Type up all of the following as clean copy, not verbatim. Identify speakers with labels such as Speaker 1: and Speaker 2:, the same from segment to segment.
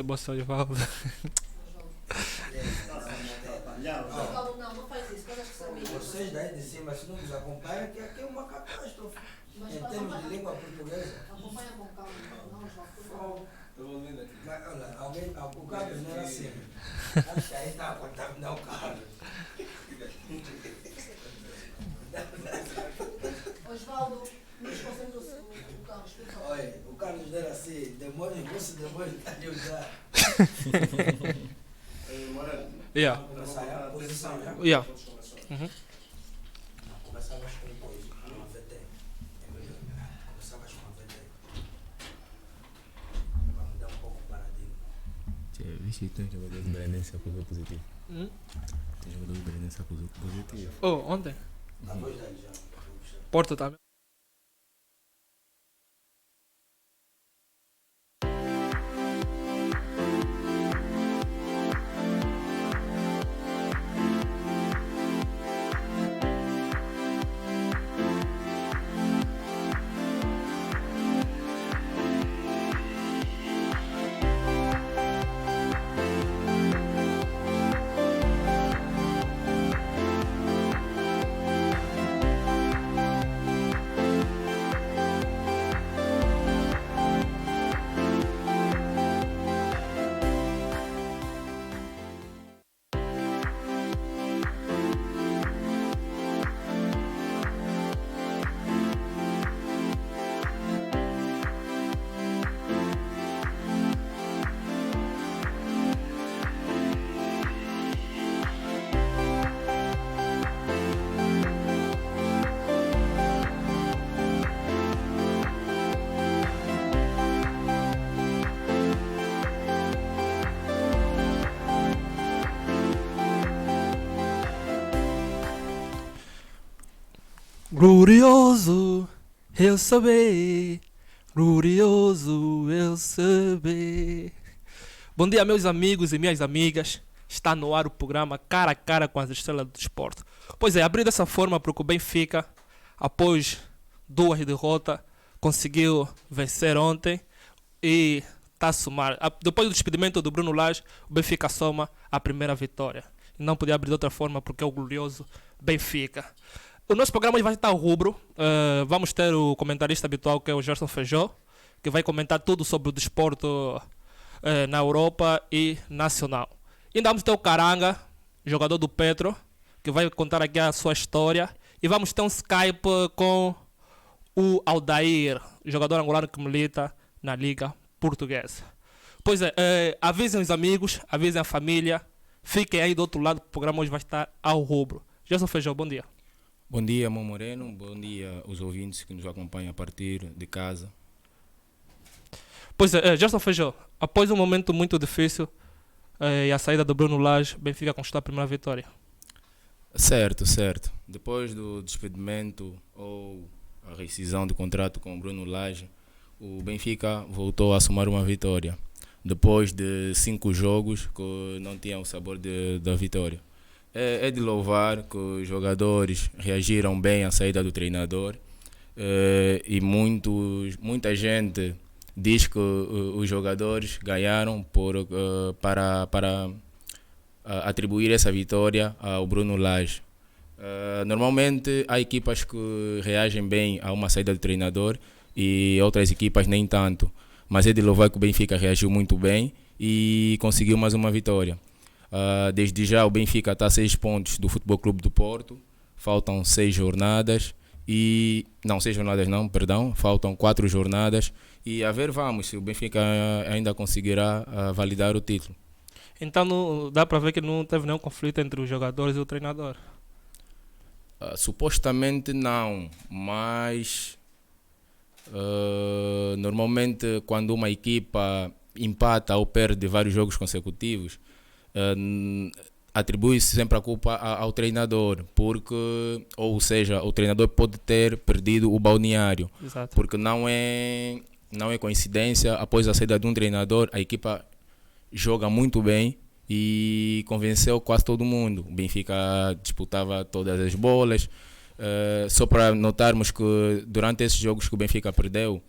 Speaker 1: Moça Osvaldo.
Speaker 2: Não faz isso, coisas que são minhas.
Speaker 3: Vocês daí de cima, se não nos acompanham, que aqui é uma catástrofe. Em termos de língua portuguesa.
Speaker 2: Acompanha com calma, não, João, por favor.
Speaker 3: Mas, olha, o Carlos não era assim. Acho que aí está a contaminar o Carlos.
Speaker 2: Osvaldo, nos concentra-se o Carlos, por favor.
Speaker 3: Olha, o Carlos não era assim. Demônio, você demônio está a lhe usar.
Speaker 1: Yeah.
Speaker 3: Começar a posição, já?
Speaker 1: Yeah.
Speaker 3: Não, começavas com coisa, com uma VT. É melhor. Começavas com uma VT. Para mudar um pouco o paradigma.
Speaker 4: Vixe, tem um jogador do Belenense que acusou positivo. Tem um jogador do Belenense que acusou positivo.
Speaker 1: Oh, ontem?
Speaker 3: A voz dele já.
Speaker 1: Porto também. Glorioso eu saber, glorioso eu saber. Bom dia, meus amigos e minhas amigas. Está no ar o programa Cara a Cara com as Estrelas do Desporto. Pois é, abrir dessa forma porque o Benfica, após 2 derrotas, conseguiu vencer ontem e está a somar. Depois do despedimento do Bruno Lage, o Benfica soma a primeira vitória. E não podia abrir de outra forma porque é o glorioso Benfica. O nosso programa hoje vai estar ao rubro. Vamos ter o comentarista habitual, que é o Gerson Feijó, que vai comentar tudo sobre o desporto na Europa e nacional. E ainda vamos ter o Caranga, jogador do Petro, que vai contar aqui a sua história. E vamos ter um Skype com o Aldair, jogador angolano que milita na Liga Portuguesa. Pois é, avisem os amigos, avisem a família. Fiquem aí do outro lado, que o programa hoje vai estar ao rubro. Gerson Feijó, bom dia.
Speaker 4: Bom dia, Mão Moreno. Bom dia aos ouvintes que nos acompanham a partir de casa.
Speaker 1: Pois é, Gerson Feijó, após um momento muito difícil e a saída do Bruno Lage, Benfica conquistou a primeira vitória.
Speaker 4: Certo. Depois do despedimento ou a rescisão de contrato com o Bruno Lage, o Benfica voltou a somar uma vitória. Depois de 5 jogos que não tinham o sabor da vitória. É de louvar que os jogadores reagiram bem à saída do treinador e muita gente diz que os jogadores ganharam para atribuir essa vitória ao Bruno Lage. Normalmente há equipas que reagem bem a uma saída do treinador e outras equipas nem tanto, mas é de louvar que o Benfica reagiu muito bem e conseguiu mais uma vitória. Desde já o Benfica está a 6 pontos do Futebol Clube do Porto. Faltam 6 jornadas faltam 4 jornadas e a ver vamos se o Benfica ainda conseguirá validar o título.
Speaker 1: Então dá para ver que não teve nenhum conflito entre os jogadores e o treinador?
Speaker 4: Supostamente não, mas normalmente quando uma equipa empata ou perde vários jogos consecutivos, atribui-se sempre a culpa ao treinador, ou seja, o treinador pode ter perdido o balneário.
Speaker 1: Exato.
Speaker 4: Porque não é coincidência, após a saída de um treinador, a equipa joga muito bem e convenceu quase todo mundo. O Benfica disputava todas as bolas. Só para notarmos que durante esses jogos que o Benfica perdeu,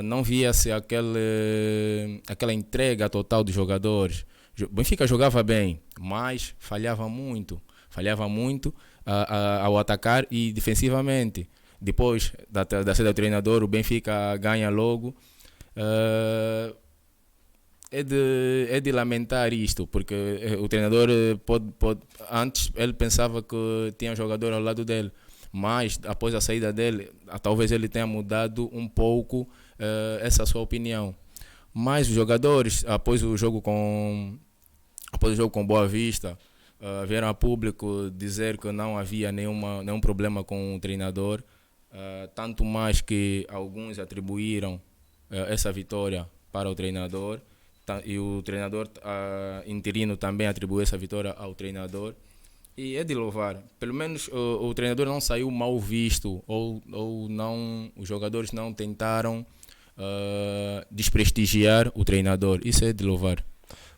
Speaker 4: não via-se aquela entrega total dos jogadores. O Benfica jogava bem, mas falhava muito. Falhava muito ao atacar e defensivamente. Depois da saída do treinador, o Benfica ganha logo. É de lamentar isto, porque o treinador antes ele pensava que tinha jogador ao lado dele, mas após a saída dele, talvez ele tenha mudado um pouco essa sua opinião. Mas os jogadores, após o jogo com Boa Vista, vieram a público dizer que não havia nenhum problema com o treinador, tanto mais que alguns atribuíram essa vitória para o treinador, e o treinador interino também atribuiu essa vitória ao treinador. E é de louvar. Pelo menos o treinador não saiu mal visto, ou não, os jogadores não tentaram desprestigiar o treinador. Isso é de louvar.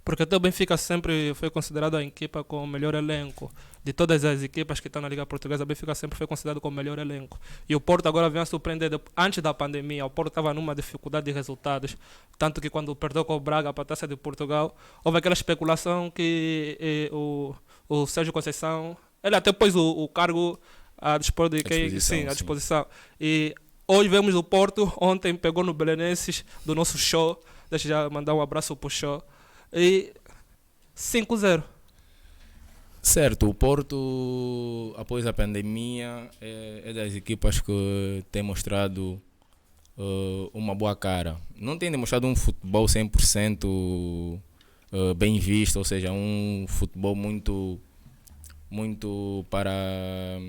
Speaker 1: Porque até o Benfica sempre foi considerado a equipa com o melhor elenco. De todas as equipas que estão na Liga Portuguesa, o Benfica sempre foi considerado como o melhor elenco. E o Porto agora vem a surpreender. Antes da pandemia, o Porto estava numa dificuldade de resultados. Tanto que quando perdeu com o Braga para a Taça de Portugal, houve aquela especulação que o Sérgio Conceição, ele até pôs o cargo a dispor de quem? Sim, à disposição. E hoje vemos o Porto, ontem pegou no Belenenses do nosso show. Deixa eu já mandar um abraço para o show. E 5-0.
Speaker 4: Certo, o Porto, após a pandemia, é das equipas que tem mostrado uma boa cara. Não tem demonstrado um futebol 100% bem visto, ou seja, um futebol muito para,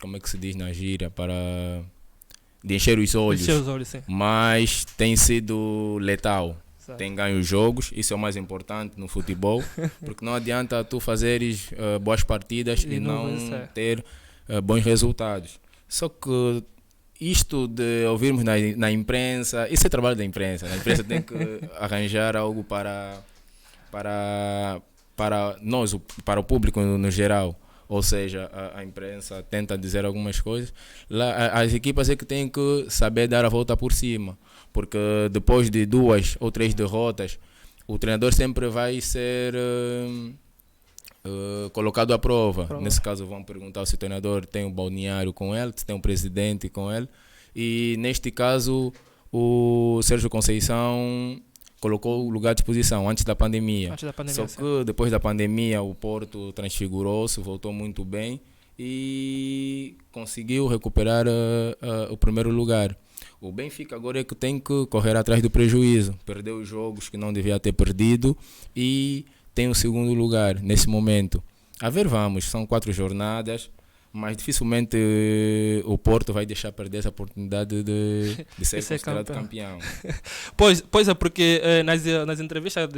Speaker 4: como é que se diz na gíria, para de encher os olhos,
Speaker 1: Sim.
Speaker 4: Mas tem sido letal.
Speaker 1: Certo.
Speaker 4: Tem ganho os jogos, isso é o mais importante no futebol, porque não adianta tu fazeres boas partidas e não ter bons resultados. Só que isto de ouvirmos na imprensa, isso é trabalho da imprensa. A imprensa tem que arranjar algo para nós, para o público no geral. Ou seja, a imprensa tenta dizer algumas coisas. Lá, as equipas é que têm que saber dar a volta por cima. Porque depois de 2 ou 3 derrotas, o treinador sempre vai ser colocado à prova. Nesse caso vão perguntar se o treinador tem um balneário com ele, se tem um presidente com ele. E neste caso o Sérgio Conceição colocou o lugar à disposição antes da pandemia. Só que depois da pandemia o Porto transfigurou-se, voltou muito bem e conseguiu recuperar o primeiro lugar. O Benfica agora é que tem que correr atrás do prejuízo. Perdeu os jogos que não devia ter perdido e tem o segundo lugar nesse momento. A ver, vamos, são 4 jornadas, mas dificilmente o Porto vai deixar perder essa oportunidade de ser considerado campeão.
Speaker 1: Pois é, porque nas entrevistas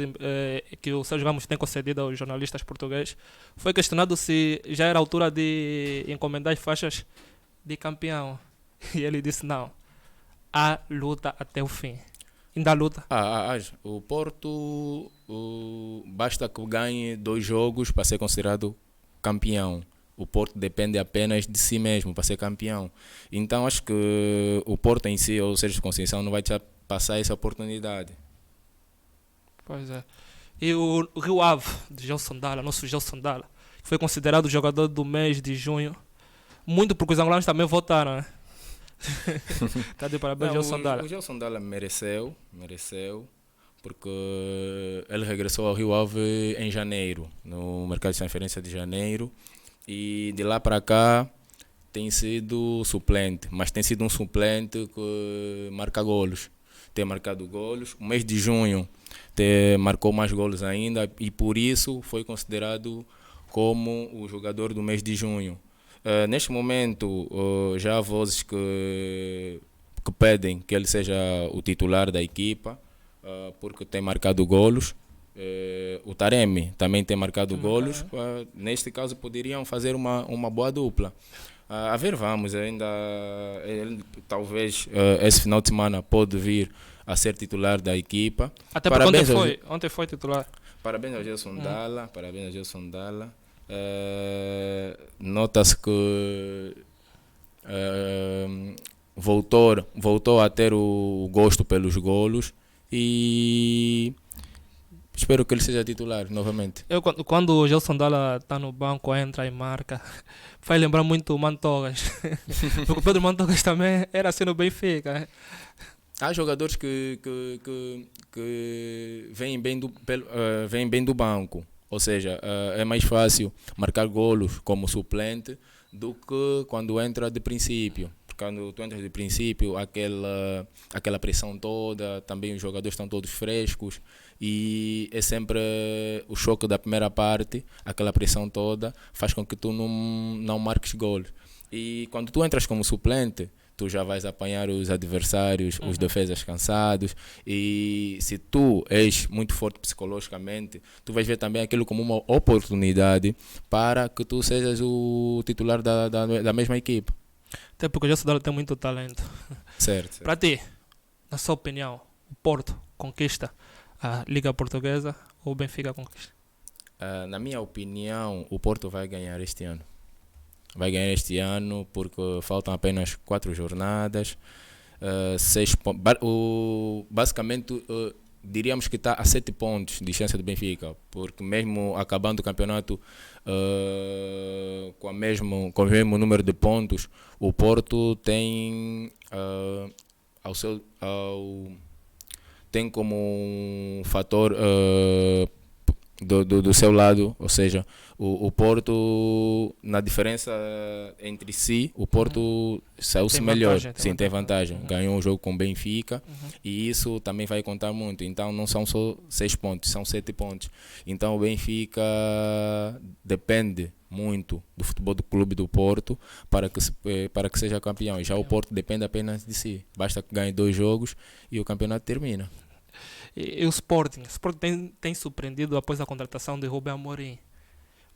Speaker 1: que o Sérgio Ramos tem concedido aos jornalistas portugueses, foi questionado se já era a altura de encomendar as faixas de campeão. E ele disse não. Há luta até o fim. Ainda há luta. O Porto
Speaker 4: basta que ganhe 2 jogos para ser considerado campeão. O Porto depende apenas de si mesmo para ser campeão. Então acho que o Porto em si, ou seja, Conceição, não vai deixar passar essa oportunidade.
Speaker 1: Pois é. E o Rio Ave, de Gelson Dalla, nosso Gelson Dalla, foi considerado o jogador do mês de junho. Muito porque os angolanos também votaram, né? Tá de parabéns, Gelson Dalla.
Speaker 4: O Gelson Dalla mereceu, porque ele regressou ao Rio Ave em janeiro, no mercado de transferência de janeiro, e de lá para cá tem sido suplente, mas tem sido um suplente que marca golos. Tem marcado golos. O mês de junho marcou mais golos ainda e por isso foi considerado como o jogador do mês de junho. Neste momento já há vozes que pedem que ele seja o titular da equipa, porque tem marcado golos. O Taremi também tem marcado golos. Neste caso poderiam fazer uma boa dupla. A ver, vamos, ainda ele, talvez esse final de semana pode vir a ser titular da equipa.
Speaker 1: Até porque ontem foi titular.
Speaker 4: Parabéns ao Gelson Dalla, Nota-se que voltou a ter o gosto pelos golos e espero que ele seja titular novamente.
Speaker 1: Quando o Gelson Dalla está no banco, entra e marca, faz lembrar muito o Mantogas. Porque o Pedro Mantogas também era assim no Benfica.
Speaker 4: Há jogadores que vêm vêm bem do banco, ou seja, é mais fácil marcar golos como suplente do que quando entra de princípio. Porque quando tu entras de princípio, aquela pressão toda, também os jogadores estão todos frescos e é sempre o choque da primeira parte, aquela pressão toda faz com que tu não marques golos. E quando tu entras como suplente, tu já vais apanhar os adversários, os defesas cansados, e se tu és muito forte psicologicamente, tu vais ver também aquilo como uma oportunidade para que tu sejas o titular da mesma equipe.
Speaker 1: Até porque o Gelson Dalla tem muito talento.
Speaker 4: Certo.
Speaker 1: Para ti, na sua opinião, o Porto conquista a Liga Portuguesa ou o Benfica conquista?
Speaker 4: Na minha opinião, o Porto vai ganhar este ano. Vai ganhar este ano porque faltam apenas 4 jornadas, 6 pontos. Basicamente, diríamos que está a 7 pontos de distância do Benfica, porque mesmo acabando o campeonato com o mesmo número de pontos, o Porto tem tem como um fator do seu lado, ou seja, o Porto, na diferença entre si, o Porto saiu-se melhor. Sim, tem vantagem. Ganhou um jogo com o Benfica e isso também vai contar muito. Então não são só 6 pontos, são 7 pontos. Então o Benfica depende muito do futebol do clube do Porto para que seja campeão. Já o Porto depende apenas de si. Basta que ganhe 2 jogos e o campeonato termina.
Speaker 1: E o Sporting? O Sporting tem surpreendido após a contratação de Rubem Amorim.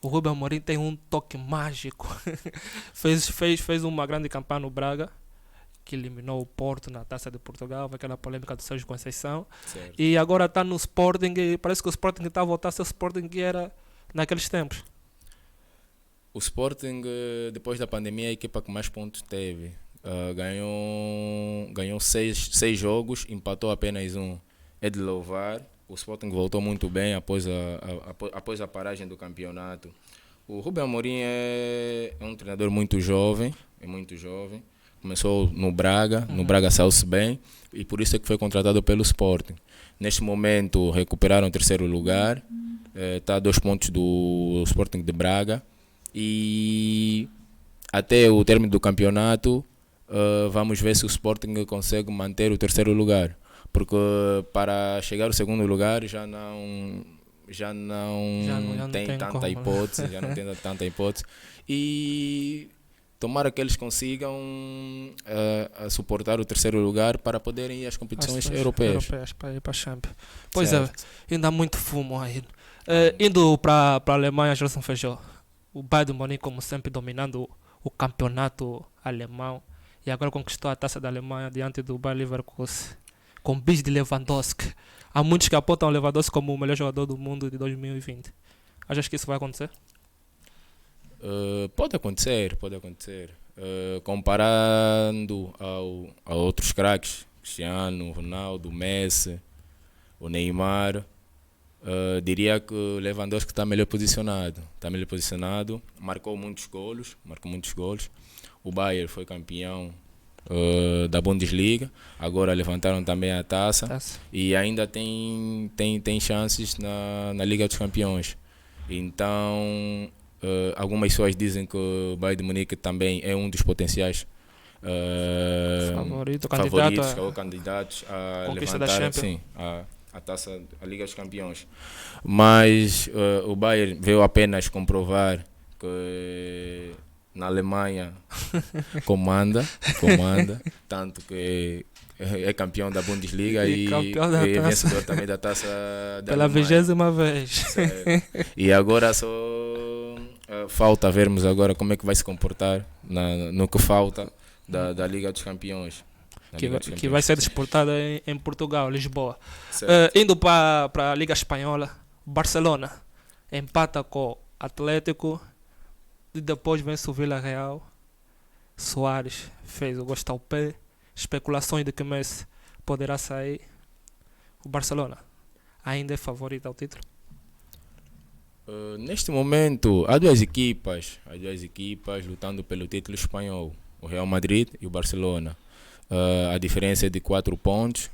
Speaker 1: O Rubem Amorim tem um toque mágico. fez uma grande campanha no Braga, que eliminou o Porto na Taça de Portugal, aquela polêmica do Sérgio Conceição.
Speaker 4: Certo.
Speaker 1: E agora está no Sporting e parece que o Sporting está a voltar a ser o Sporting que era naqueles tempos.
Speaker 4: O Sporting, depois da pandemia, é a equipa que mais pontos teve. Ganhou 6 jogos, empatou apenas um. É de louvar. O Sporting voltou muito bem após a paragem do campeonato. O Rubem Amorim é um treinador muito jovem. Começou no Braga, no Braga saiu-se bem e por isso é que foi contratado pelo Sporting. Neste momento recuperaram o 3º lugar, está a 2 pontos do Sporting de Braga e até o término do campeonato vamos ver se o Sporting consegue manter o 3º lugar. Porque para chegar ao 2º lugar já não tem tanta hipótese, já não tem tanta hipótese. E tomara que eles consigam suportar o 3º lugar para poderem ir às competições europeias.
Speaker 1: Para ir para a Champions. Pois certo. Ainda há muito fumo aí. Indo para a Alemanha, Gelson fechou. O Bayern de Munique, como sempre, dominando o campeonato alemão. E agora conquistou a taça da Alemanha diante do Bayer Leverkusen. Com bis de Lewandowski. Há muitos que apontam o Lewandowski como o melhor jogador do mundo de 2020. Achas que isso vai acontecer?
Speaker 4: Pode acontecer. Comparando a outros craques, Cristiano, Ronaldo, Messi, o Neymar, diria que o Lewandowski está melhor posicionado. Marcou muitos golos. O Bayern foi campeão da Bundesliga, agora levantaram também a taça. E ainda tem chances na Liga dos Campeões. Então algumas pessoas dizem que o Bayern de Munique também é um dos potenciais candidatos a levantar a taça, a Liga dos Campeões. Mas o Bayern veio apenas comprovar que na Alemanha comanda, tanto que é campeão da Bundesliga e é vencedor também da taça da
Speaker 1: pela 20ª vez.
Speaker 4: Certo. E agora só falta vermos agora como é que vai se comportar no que falta da Liga dos Campeões.
Speaker 1: Que vai ser disputada em Portugal, Lisboa. Indo para a Liga Espanhola, Barcelona empata com o Atlético. E depois vence o Vila Real. Soares fez o gosto ao pé especulações de que Messi poderá sair, o Barcelona ainda é favorito ao título?
Speaker 4: Neste momento, há duas equipas lutando pelo título espanhol, o Real Madrid e o Barcelona. A diferença é de 4 pontos,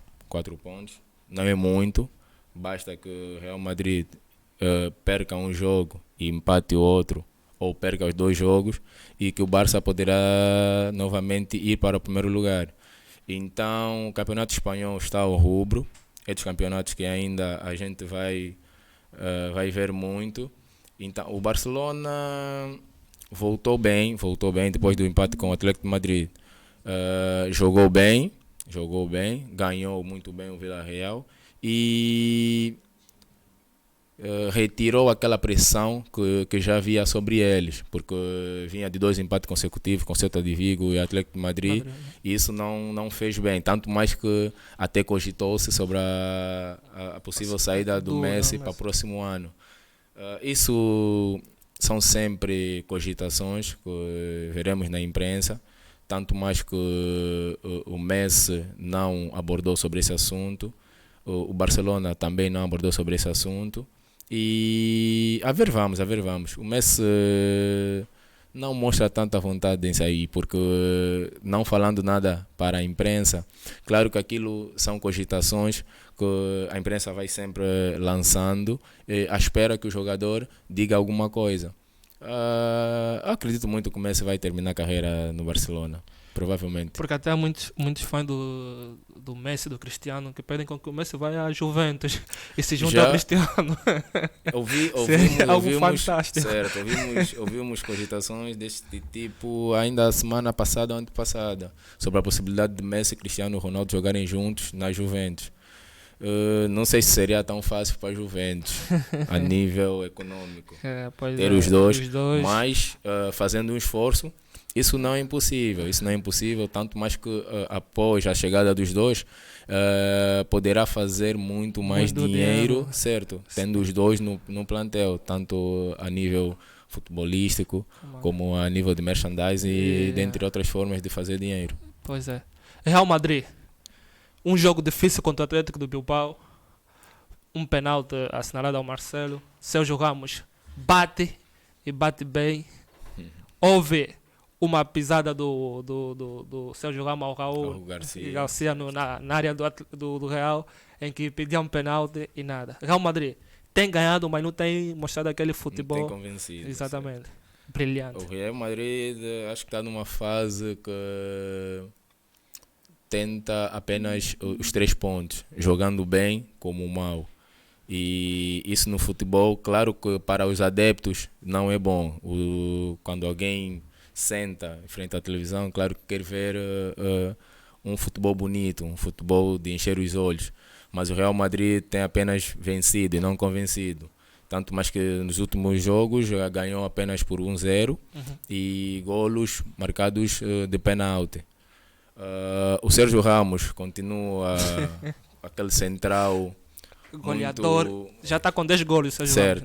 Speaker 4: não é muito, basta que o Real Madrid perca um jogo e empate o outro, ou perca os 2 jogos, e que o Barça poderá novamente ir para o primeiro lugar. Então, o campeonato espanhol está ao rubro, é dos campeonatos que ainda a gente vai ver muito. Então, o Barcelona voltou bem depois do empate com o Atlético de Madrid. Jogou bem, ganhou muito bem o Villarreal e retirou aquela pressão que já havia sobre eles, porque vinha de 2 empates consecutivos com Celta de Vigo e Atlético de Madrid, e isso não fez bem, tanto mais que até cogitou-se sobre a possível saída do Messi para o próximo ano. Isso são sempre cogitações que veremos na imprensa, tanto mais que o Messi não abordou sobre esse assunto, o Barcelona também não abordou sobre esse assunto. E a ver vamos. O Messi não mostra tanta vontade em sair, porque não falando nada para a imprensa, claro que aquilo são cogitações que a imprensa vai sempre lançando à espera que o jogador diga alguma coisa. Acredito muito que o Messi vai terminar a carreira no Barcelona, provavelmente.
Speaker 1: Porque até há muitos fãs do Messi, do Cristiano, que pedem com que o Messi vá à Juventus e se junte ao Cristiano.
Speaker 4: Ouvimos
Speaker 1: fantástico.
Speaker 4: Certo, ouvimos cogitações deste tipo ainda a semana passada ou antepassada, sobre a possibilidade de Messi, Cristiano e Ronaldo jogarem juntos na Juventus. Não sei se seria tão fácil para a Juventus a nível econômico ter os dois, mas fazendo um esforço, isso não é impossível, tanto mais que após a chegada dos dois poderá fazer muito mais dinheiro, certo? Tendo os dois no plantel, tanto a nível futebolístico como a nível de merchandising e dentre outras formas de fazer dinheiro.
Speaker 1: Pois é. Real Madrid, um jogo difícil contra o Atlético do Bilbao, um penalti assinalado ao Marcelo. Sérgio Ramos bate bem. Houve uma pisada do Sérgio Ramos ao Raul Garcia na área do Real, em que pediam um penalti e nada. Real Madrid tem ganhado, mas não tem mostrado aquele futebol.
Speaker 4: Não tem convencido.
Speaker 1: Exatamente. Certo. Brilhante.
Speaker 4: O Real Madrid acho que está numa fase que tenta apenas os 3 pontos, jogando bem como mal. E isso no futebol, claro que para os adeptos não é bom. Quando alguém senta em frente à televisão, claro que quer ver um futebol bonito, um futebol de encher os olhos. Mas o Real Madrid tem apenas vencido e não convencido. Tanto mais que nos últimos jogos ganhou apenas por 1-0 e golos marcados de penalti. O Sérgio Ramos continua aquele central
Speaker 1: goleador, já está com 10 golos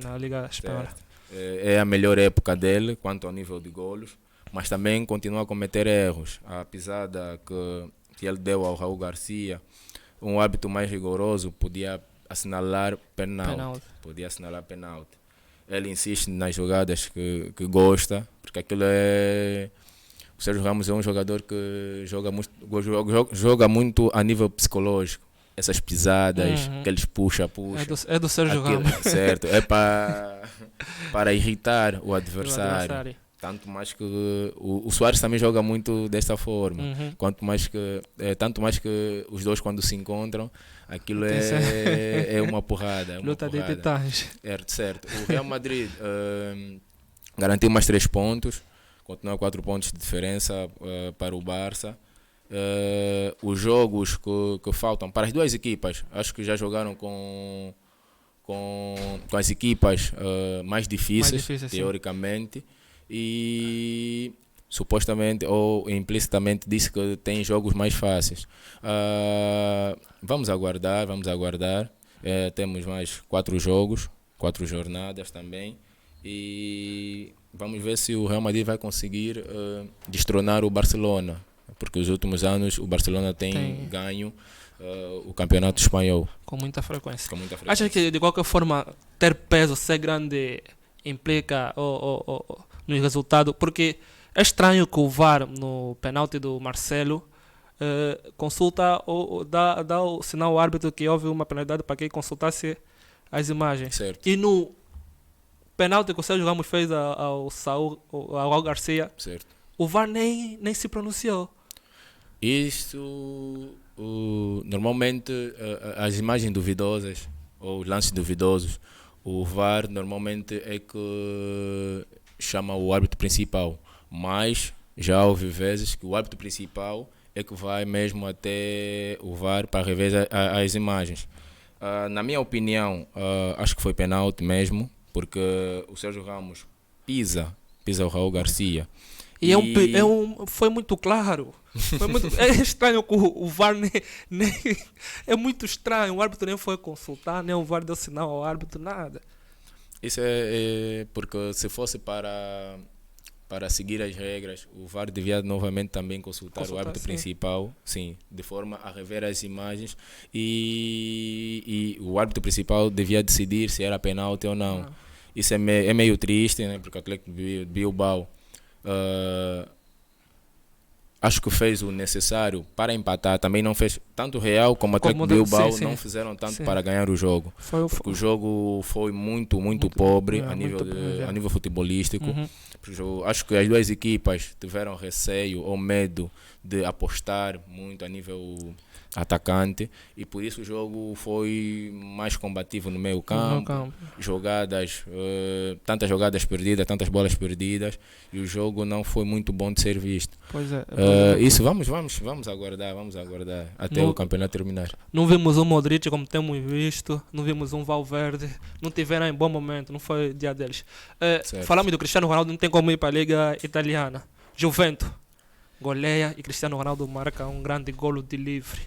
Speaker 1: na Liga Espanhola.
Speaker 4: É a melhor época dele quanto ao nível de golos, mas também continua a cometer erros. A pisada que ele deu ao Raul Garcia, um hábito mais rigoroso, podia assinalar penalti. Ele insiste nas jogadas que gosta, porque aquilo é... O Sérgio Ramos é um jogador que joga muito a nível psicológico. Essas pisadas que eles puxa.
Speaker 1: É do Sérgio Ramos.
Speaker 4: Certo, é para irritar o adversário. Tanto mais que o Suárez também joga muito desta forma. Tanto mais que os dois, quando se encontram, aquilo é uma porrada.
Speaker 1: Luta de titãs.
Speaker 4: Certo. O Real Madrid garantiu mais 3 pontos. Continua 4 pontos de diferença para o Barça. Os jogos que faltam para as duas equipas, acho que já jogaram com as equipas mais difíceis, teoricamente, e supostamente ou implicitamente disse que tem jogos mais fáceis. Vamos aguardar. Temos mais 4 jogos, 4 jornadas também, e vamos ver se o Real Madrid vai conseguir destronar o Barcelona porque os últimos anos o Barcelona tem
Speaker 1: Tem.
Speaker 4: ganho o campeonato espanhol
Speaker 1: Com muita frequência.
Speaker 4: com muita frequência.
Speaker 1: Achas que de qualquer forma ter peso, ser grande, implica no resultado? Porque é estranho que o VAR no penalti do Marcelo consulta ou dá o sinal ao árbitro que houve uma penalidade para que ele consultasse as imagens.
Speaker 4: Certo,
Speaker 1: E no penalti que o Sérgio Ramos fez ao Saúl, ao Garcia,
Speaker 4: certo.
Speaker 1: o VAR nem se pronunciou.
Speaker 4: Isto, normalmente, as imagens duvidosas ou os lances duvidosos, o VAR normalmente é que chama o árbitro principal, mas já houve vezes que o árbitro principal é que vai mesmo até o VAR para rever as imagens. Na minha opinião, acho que foi penalti mesmo, porque o Sérgio Ramos pisa o Raul Garcia.
Speaker 1: E foi muito claro. É estranho que o VAR é muito estranho. O árbitro nem foi consultar, nem o VAR deu sinal ao árbitro, nada.
Speaker 4: Isso é porque se fosse para seguir as regras, o VAR devia novamente também consultar o árbitro
Speaker 1: sim.
Speaker 4: principal, sim, de forma a rever as imagens e o árbitro principal devia decidir se era penalti ou não. Isso é meio triste, né? Porque o Atlético de Bilbao acho que fez o necessário para empatar. Também não fez tanto Real como o Atlético de Bilbao,
Speaker 1: sim.
Speaker 4: não fizeram tanto
Speaker 1: Sim.
Speaker 4: para ganhar o jogo. Porque o jogo foi muito pobre a nível futebolístico. Acho que as duas equipas tiveram receio ou medo de apostar muito a nível atacante e por isso o jogo foi mais combativo no meio campo. Jogadas, tantas jogadas perdidas, tantas bolas perdidas e o jogo não foi muito bom de ser visto.
Speaker 1: Pois é.
Speaker 4: Isso vamos aguardar até o campeonato terminar.
Speaker 1: Não vimos um Modric como temos visto, não vimos um Valverde, não tiveram em bom momento, não foi dia deles. Falamos do Cristiano Ronaldo, não tem como ir para a Liga Italiana. Juventus goleia e Cristiano Ronaldo marca um grande golo de livre.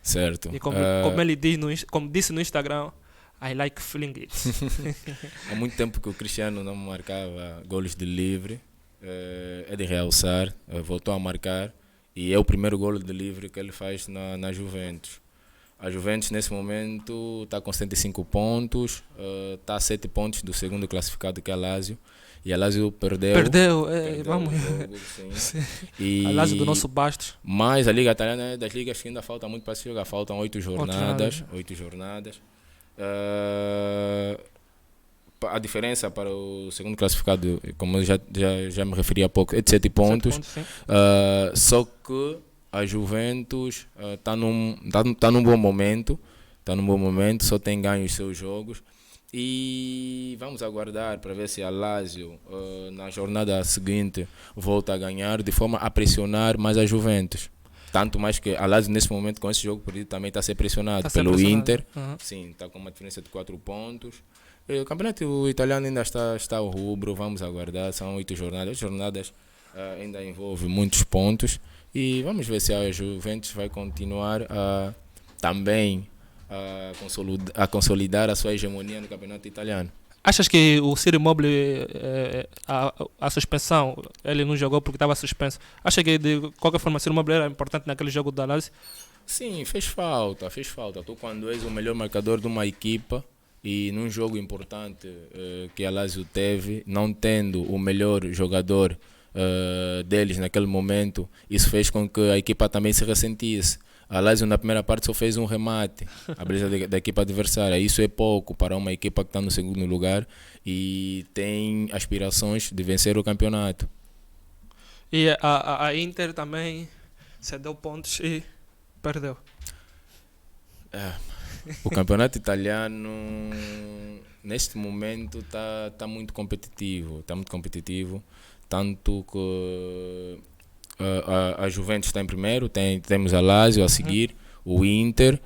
Speaker 4: Certo.
Speaker 1: E como ele diz como disse no Instagram, I like feeling it.
Speaker 4: Há muito tempo que o Cristiano não marcava golos de livre. É de realçar, voltou a marcar e é o primeiro golo de livre que ele faz na Juventus. A Juventus nesse momento está com 105 pontos, está a 7 pontos do segundo classificado que é a Lazio. E a Lazio perdeu
Speaker 1: vamos.
Speaker 4: O jogo, sim. E
Speaker 1: A Lazio do nosso Bastos.
Speaker 4: mas a Liga Italiana é das ligas que ainda falta muito para se jogar, faltam 8 jornadas. A diferença para o segundo classificado, como eu já me referi há pouco, é de 7 pontos. Só que a Juventus está num bom momento, só tem ganho os seus jogos. E vamos aguardar para ver se a Lazio na jornada seguinte volta a ganhar de forma a pressionar mais a Juventus. Tanto mais que a Lazio nesse momento com esse jogo perdido também está a ser pressionado pelo Inter. Sim, está com uma diferença de 4 pontos. O campeonato italiano ainda está ao rubro, vamos aguardar, são 8 jornadas. 8 jornadas ainda envolve muitos pontos e vamos ver se a Juventus vai continuar também a consolidar a sua hegemonia no campeonato italiano.
Speaker 1: Achas que o Ciro Immobile, a suspensão, ele não jogou porque estava suspenso? Acha que de qualquer forma o Ciro Immobile era importante naquele jogo da Lazio?
Speaker 4: Sim, fez falta. Tu quando és o melhor marcador de uma equipa e num jogo importante que a Lazio teve, não tendo o melhor jogador deles naquele momento, isso fez com que a equipa também se ressentisse. A Lazio na primeira parte só fez um remate à baliza da equipa adversária. Isso é pouco para uma equipa que está no segundo lugar e tem aspirações de vencer o campeonato.
Speaker 1: E a Inter também cedeu pontos e perdeu.
Speaker 4: O campeonato italiano neste momento está muito competitivo. Tanto que a Juventus está em primeiro, temos a Lazio a seguir, o Inter,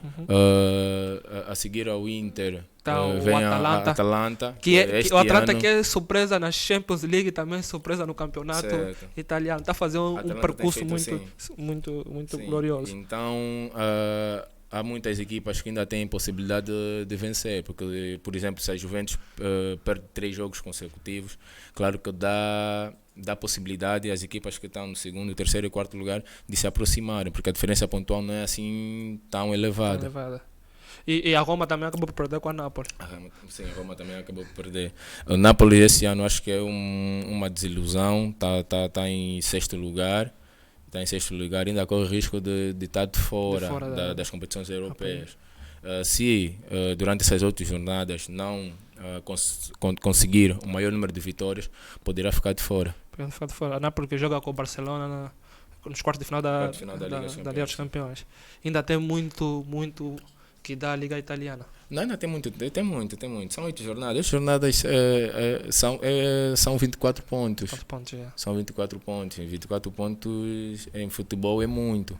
Speaker 4: a seguir ao Inter vem o Atalanta.
Speaker 1: O Atalanta que é surpresa na Champions League, também surpresa no campeonato italiano. Está fazendo um percurso muito glorioso.
Speaker 4: Então há muitas equipas que ainda têm possibilidade de vencer, porque, por exemplo, se a Juventus perde 3 jogos consecutivos, claro que dá possibilidade às equipas que estão no segundo, terceiro e quarto lugar de se aproximarem, porque a diferença pontual não é assim tão elevada.
Speaker 1: Elevada. E a Roma também acabou por perder com a Napoli.
Speaker 4: Sim, a Roma também acabou por perder. O Napoli esse ano acho que é uma desilusão, está em sexto lugar. Está em sexto lugar, ainda corre o risco de estar de fora das competições europeias. Se durante essas 8 jornadas não conseguir o maior número de vitórias, poderá ficar de fora.
Speaker 1: Poderá ficar de fora. Não, porque joga com o Barcelona nos quartos de final da Liga dos Campeões. Ainda tem muito que dá a Liga Italiana.
Speaker 4: Não, ainda tem muito. São 8 jornadas. 8 jornadas são 24 pontos. São 24 pontos. 24 pontos em futebol é muito.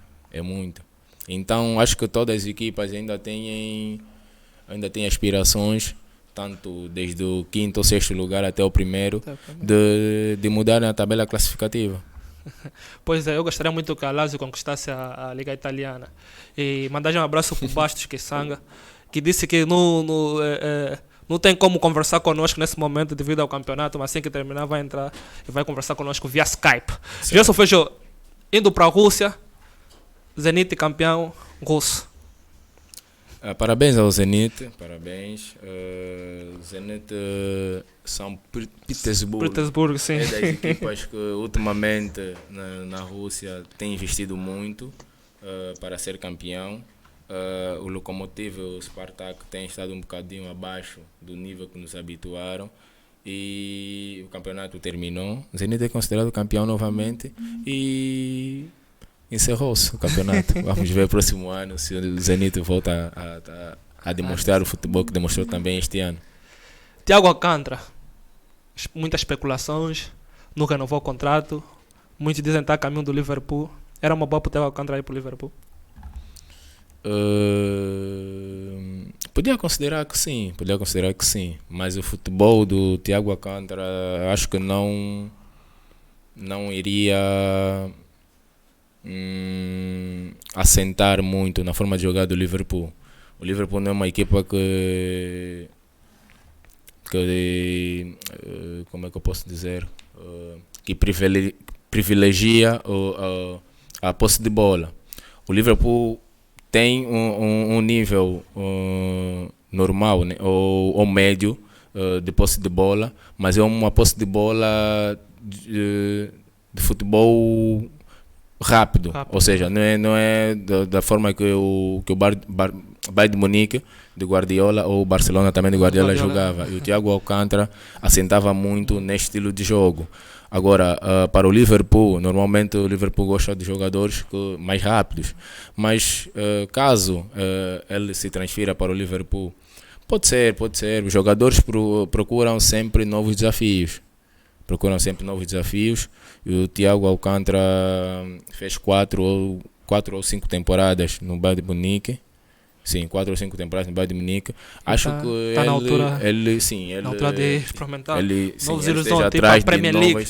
Speaker 4: Então acho que todas as equipas ainda têm aspirações, tanto desde o quinto ou sexto lugar até o primeiro, de mudar na tabela classificativa.
Speaker 1: Pois é, eu gostaria muito que a Lazio conquistasse a Liga Italiana. E mandar um abraço para o Bastos Quissanga, que disse que não tem como conversar conosco nesse momento devido ao campeonato, mas assim que terminar vai entrar e vai conversar conosco via Skype. Gerson Feijó, indo para a Rússia, Zenit campeão russo.
Speaker 4: Parabéns ao Zenit, parabéns. Zenit São Petersburgo,
Speaker 1: sim.
Speaker 4: É das equipas que ultimamente na Rússia tem investido muito para ser campeão. O Lokomotiv e o Spartak têm estado um bocadinho abaixo do nível que nos habituaram e o campeonato terminou. O Zenit é considerado campeão novamente e encerrou-se o campeonato. Vamos ver o próximo ano se o Zenit volta a demonstrar o futebol que demonstrou também este ano.
Speaker 1: Thiago Alcântara, muitas especulações, nunca renovou o contrato. Muitos dizem que está a caminho do Liverpool. Era uma boa para o Thiago Alcântara ir para o Liverpool?
Speaker 4: Podia considerar que sim, mas o futebol do Thiago Alcântara acho que não iria assentar muito na forma de jogar do Liverpool. O Liverpool não é uma equipa que como é que eu posso dizer, que privilegia a posse de bola. O Liverpool tem um nível normal, né, ou médio de posse de bola, mas é uma posse de bola de futebol rápido. Ou seja, não é da forma que o Bayern de Munique de Guardiola ou o Barcelona também de Guardiola jogava. E o Thiago Alcântara assentava muito neste estilo de jogo. Agora, para o Liverpool, normalmente o Liverpool gosta de jogadores mais rápidos. Mas caso ele se transfira para o Liverpool, pode ser. Os jogadores procuram sempre novos desafios. E o Thiago Alcântara fez 4 ou 5 temporadas no Bayern de Munique. Sim, 4 ou 5 temporadas no Bayern de Munique. Acho que
Speaker 1: ele na altura de experimentar novos horizontes, tipo a Premier League.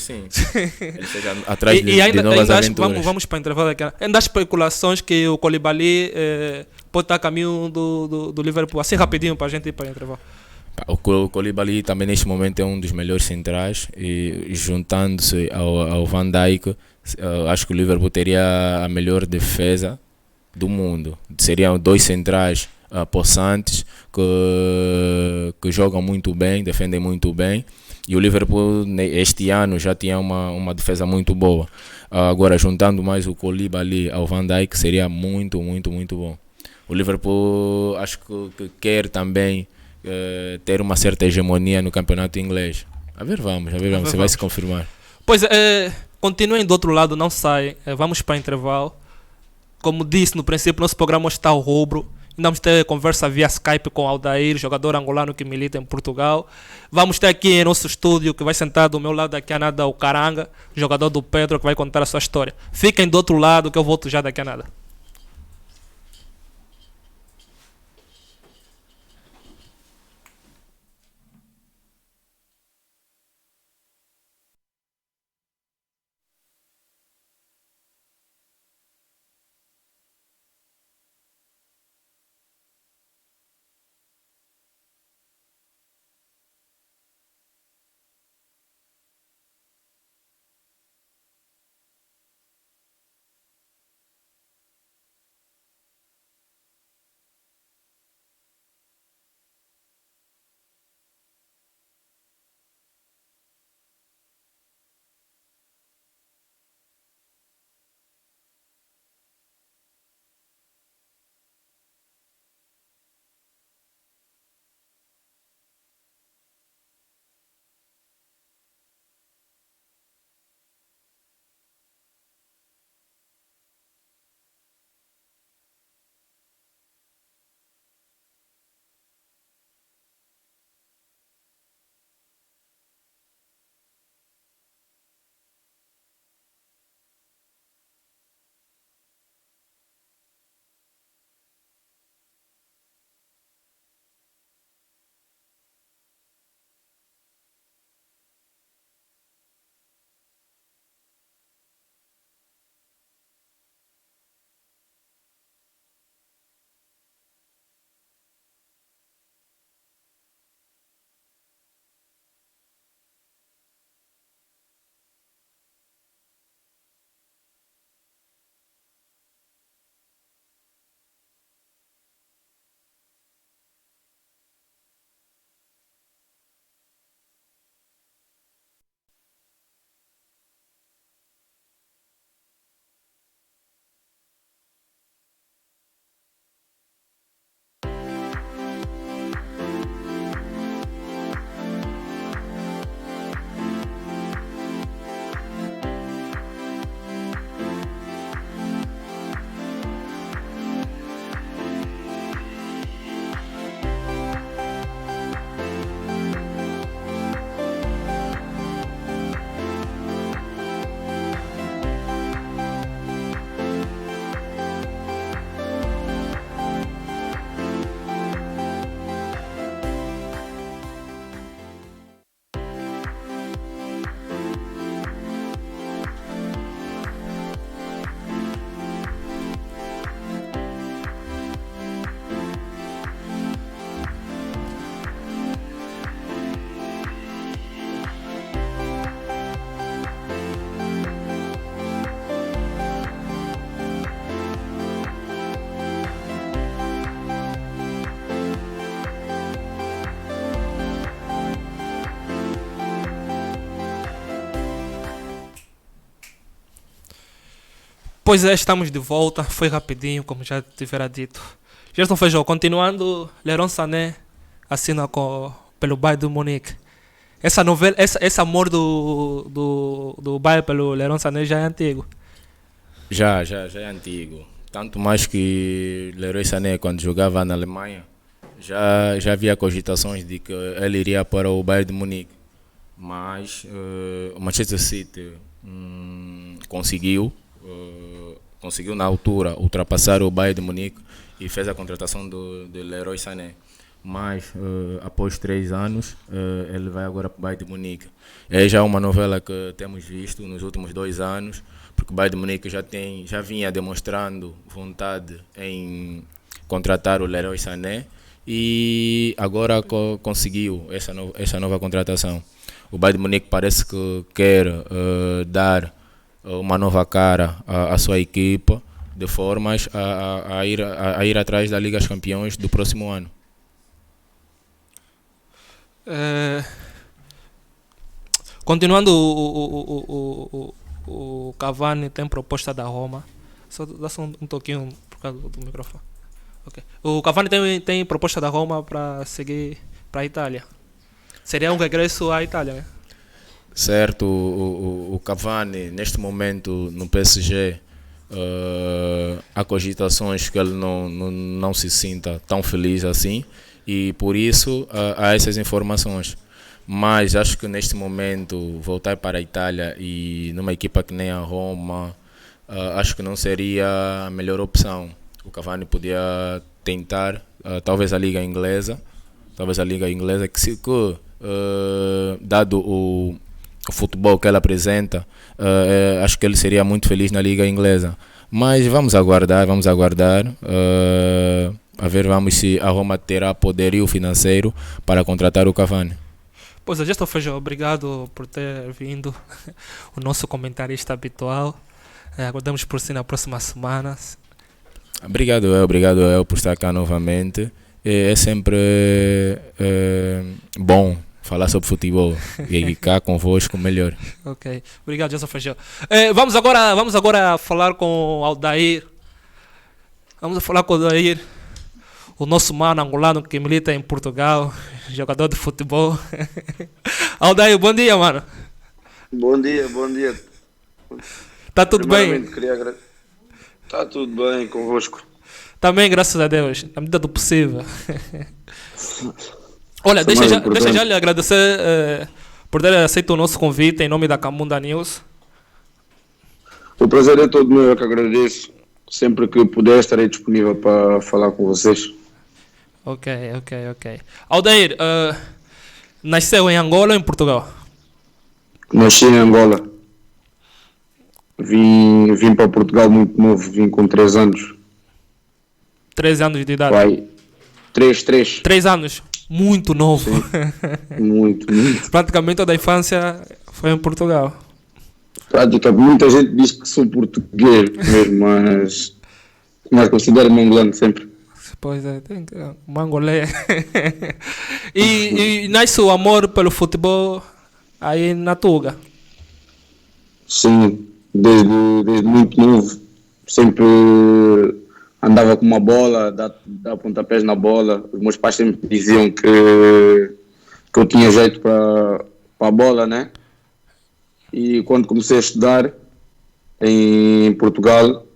Speaker 4: Ele esteja atrás de novas aventuras.
Speaker 1: Vamos para o intervalo aqui. Ainda há especulações que o Koulibaly pode estar a caminho do Liverpool. Assim rapidinho para a gente ir para o intervalo.
Speaker 4: O Koulibaly também neste momento é um dos melhores centrais e juntando-se ao Van Dijk, acho que o Liverpool teria a melhor defesa do mundo. Seriam 2 centrais possantes que jogam muito bem, defendem muito bem, e o Liverpool este ano já tinha uma defesa muito boa. Agora juntando mais o Koulibaly ao Van Dijk seria muito bom. O Liverpool acho que quer também ter uma certa hegemonia no campeonato inglês. Vamos, você vai se confirmar.
Speaker 1: Pois é, continuem do outro lado, não saem, vamos para o intervalo. Como disse no princípio, nosso programa hoje está ao rubro. Ainda vamos ter conversa via Skype com Aldair, jogador angolano que milita em Portugal. Vamos ter aqui em nosso estúdio, que vai sentar do meu lado daqui a nada, o Caranga, jogador do Pedro, que vai contar a sua história. Fiquem do outro lado que eu volto já daqui a nada. Pois é, estamos de volta. Foi rapidinho, como já tivera dito. Gerson Feijó, continuando, Leroy Sané assina pelo Bayern de Munique. Essa novela, esse amor do Bayern pelo Leroy Sané já é antigo.
Speaker 4: Já é antigo. Tanto mais que Leroy Sané, quando jogava na Alemanha, já havia cogitações de que ele iria para o Bayern de Munique. Mas o Manchester City conseguiu na altura ultrapassar o Bayern de Munique e fez a contratação de Leroy Sané. Mas após 3 anos ele vai agora para o Bayern de Munique. É já uma novela que temos visto nos últimos 2 anos, porque o Bayern de Munique já vinha demonstrando vontade em contratar o Leroy Sané e agora conseguiu essa nova contratação. O Bayern de Munique parece que quer dar uma nova cara à sua equipa, de formas a ir atrás da Liga dos Campeões do próximo ano.
Speaker 1: Continuando, o Cavani tem proposta da Roma. Dá só um toquinho por causa do microfone. Okay. O Cavani tem proposta da Roma para seguir para a Itália. Seria um regresso à Itália, né?
Speaker 4: Certo, o Cavani neste momento no PSG há cogitações que ele não se sinta tão feliz assim e por isso há essas informações. Mas acho que neste momento voltar para a Itália e numa equipa que nem a Roma, acho que não seria a melhor opção. O Cavani podia tentar talvez a Liga Inglesa, que dado o futebol que ele apresenta, acho que ele seria muito feliz na Liga Inglesa. Mas vamos aguardar, vamos se a Roma terá poderio financeiro para contratar o Cavani.
Speaker 1: Pois é, Gerson Feijó, obrigado por ter vindo, o nosso comentarista habitual. Aguardamos por si na próxima semana.
Speaker 4: Obrigado eu por estar cá novamente. É sempre bom falar sobre futebol e cá convosco melhor.
Speaker 1: Ok, obrigado, Gerson Feijó. Vamos agora falar com o Aldair. O nosso mano angolano que milita em Portugal, jogador de futebol. Aldair, bom dia, mano.
Speaker 5: Bom dia.
Speaker 1: Tá tudo bem?
Speaker 5: Tá tudo bem convosco.
Speaker 1: Também, graças a Deus, na medida do possível. Olha, deixa já lhe agradecer por ter aceito o nosso convite em nome da Camunda News.
Speaker 5: O prazer é todo meu, eu que agradeço. Sempre que puder estarei disponível para falar com vocês.
Speaker 1: Ok. Aldair, nasceu em Angola ou em Portugal?
Speaker 5: Nasci em Angola. Vim para Portugal muito novo, vim com 3 anos.
Speaker 1: 13 anos de idade?
Speaker 5: Vai, 3.
Speaker 1: 3 anos, muito novo.
Speaker 5: Muito.
Speaker 1: Praticamente toda a infância foi em Portugal.
Speaker 5: Praticamente, muita gente diz que sou português mesmo, mas considero-me angolano sempre.
Speaker 1: Pois é, tem que mangolé. e nasce o amor pelo futebol aí na Tuga?
Speaker 5: Sim, desde muito novo. Sempre andava com uma bola, dar pontapés na bola. Os meus pais sempre diziam que eu tinha jeito para a bola, né? E quando comecei a estudar em Portugal,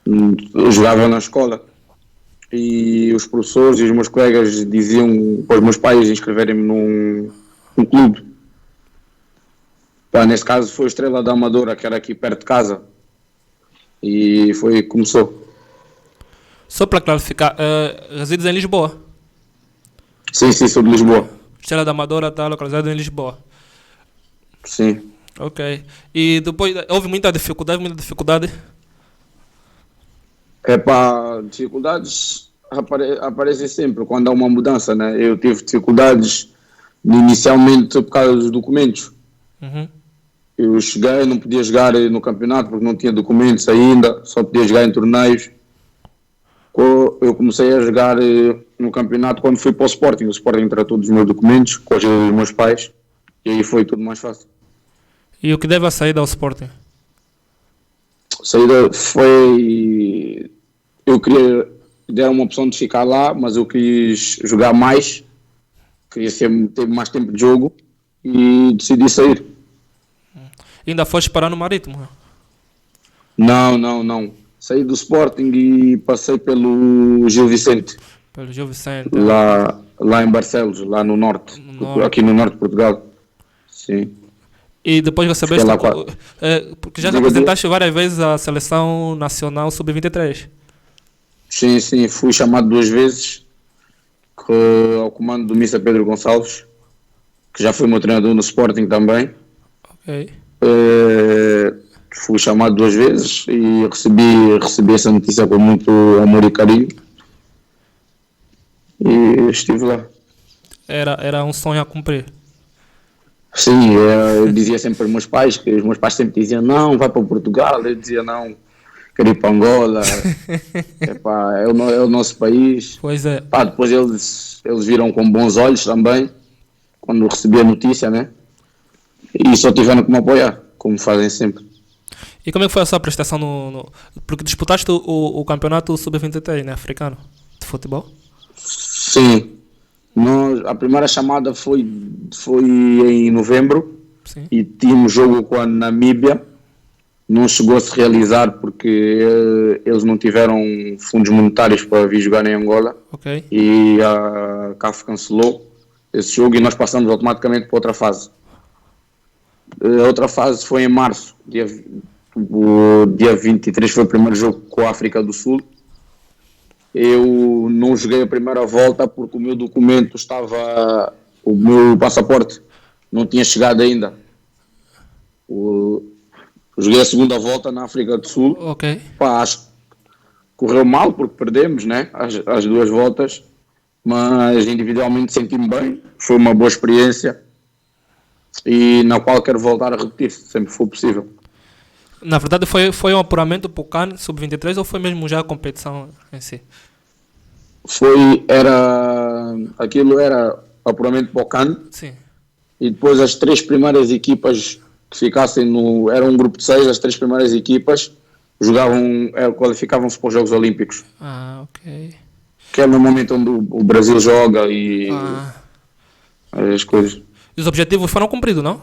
Speaker 5: eu jogava na escola. E os professores e os meus colegas diziam para os meus pais inscreverem-me num clube. Nesse caso foi a Estrela da Amadora, que era aqui perto de casa. E foi que começou.
Speaker 1: Só para clarificar, resides em Lisboa?
Speaker 5: Sim, sou de Lisboa.
Speaker 1: Estrela da Amadora está localizada em Lisboa?
Speaker 5: Sim.
Speaker 1: Ok. E depois, houve muita dificuldade?
Speaker 5: Dificuldades aparecem sempre quando há uma mudança, né? Eu tive dificuldades inicialmente por causa dos documentos.
Speaker 1: Uhum.
Speaker 5: Eu cheguei, não podia jogar no campeonato porque não tinha documentos ainda, só podia jogar em torneios. Eu comecei a jogar no campeonato quando fui para o Sporting. O Sporting tratou dos meus documentos, com a ajuda dos meus pais, e aí foi tudo mais fácil.
Speaker 1: E o que deve a saída ao Sporting?
Speaker 5: Saída foi. Eu queria. Deram uma opção de ficar lá, mas eu quis jogar mais. Queria ter mais tempo de jogo e decidi sair.
Speaker 1: Ainda foste parar no Marítimo?
Speaker 5: Não. Saí do Sporting e passei pelo Gil Vicente,
Speaker 1: Pelo Gil Vicente.
Speaker 5: lá em Barcelos, lá no norte, aqui no norte de Portugal. Sim.
Speaker 1: E depois recebeste.
Speaker 5: Fiquei lá
Speaker 1: Porque já
Speaker 5: Diga,
Speaker 1: representaste várias vezes a seleção nacional sub-23.
Speaker 5: Sim, fui chamado 2 vezes ao comando do Missa Pedro Gonçalves, que já foi meu treinador no Sporting também.
Speaker 1: Ok.
Speaker 5: Fui chamado 2 vezes e recebi essa notícia com muito amor e carinho. E estive lá.
Speaker 1: Era um sonho a cumprir.
Speaker 5: Sim, eu dizia sempre aos meus pais, que os meus pais sempre diziam não, vai para Portugal. Eu dizia não, quero ir para Angola. Epá, é o nosso país.
Speaker 1: Pois é.
Speaker 5: Pá, depois eles viram com bons olhos também, quando recebi a notícia, né? E só tiveram que me apoiar, como fazem sempre.
Speaker 1: E como é que foi a sua prestação porque disputaste o campeonato sub-23, né, africano, de futebol?
Speaker 5: Sim. A primeira chamada foi em novembro.
Speaker 1: Sim.
Speaker 5: E tínhamos jogo com a Namíbia. Não chegou a se realizar porque eles não tiveram fundos monetários para vir jogar em Angola.
Speaker 1: Ok.
Speaker 5: E a CAF cancelou esse jogo e nós passamos automaticamente para outra fase. A outra fase foi em março, o dia 23 foi o primeiro jogo com a África do Sul. Eu não joguei a primeira volta porque o meu documento o meu passaporte não tinha chegado ainda. Joguei a segunda volta na África do Sul.
Speaker 1: Ok.
Speaker 5: Pá, acho que correu mal porque perdemos, né? As 2 voltas, mas individualmente senti-me bem. Foi uma boa experiência e na qual quero voltar a repetir, sempre que for possível.
Speaker 1: Na verdade foi um apuramento para o CAN sub-23 ou foi mesmo já a competição em si?
Speaker 5: Aquilo era apuramento para o CAN.
Speaker 1: Sim.
Speaker 5: E depois as 3 primeiras equipas que ficassem era um grupo de 6, as 3 primeiras equipas qualificavam-se para os Jogos Olímpicos.
Speaker 1: Ok.
Speaker 5: Que é normalmente onde o Brasil joga e as coisas.
Speaker 1: E os objetivos foram cumpridos, não?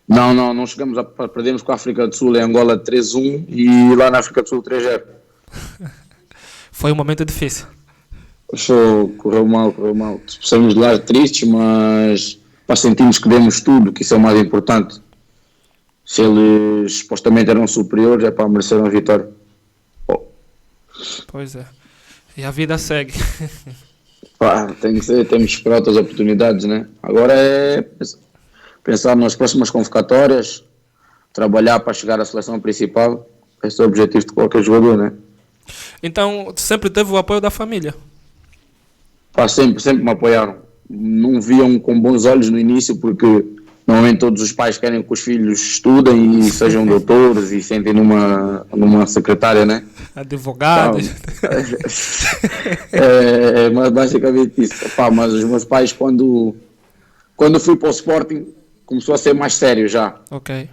Speaker 5: Não chegamos perdemos com a África do Sul em Angola 3-1 e lá na África do Sul 3-0.
Speaker 1: Foi um momento difícil.
Speaker 5: Correu mal. Saímos de lá tristes, mas sentimos que demos tudo, que isso é o mais importante. Se eles supostamente eram superiores, mereceram a vitória.
Speaker 1: Pois é. E a vida segue.
Speaker 5: Tem que ser, temos que esperar outras oportunidades, né? Agora é pensar nas próximas convocatórias, trabalhar para chegar à seleção principal. Esse é o objetivo de qualquer jogador, né?
Speaker 1: Então, sempre teve o apoio da família?
Speaker 5: Sempre me apoiaram. Não viam com bons olhos no início, porque normalmente todos os pais querem que os filhos estudem e sejam doutores e sentem numa secretária, né?
Speaker 1: Advogados.
Speaker 5: Mas basicamente isso. Mas os meus pais, quando fui para o Sporting, começou a ser mais sério já.
Speaker 1: Ok.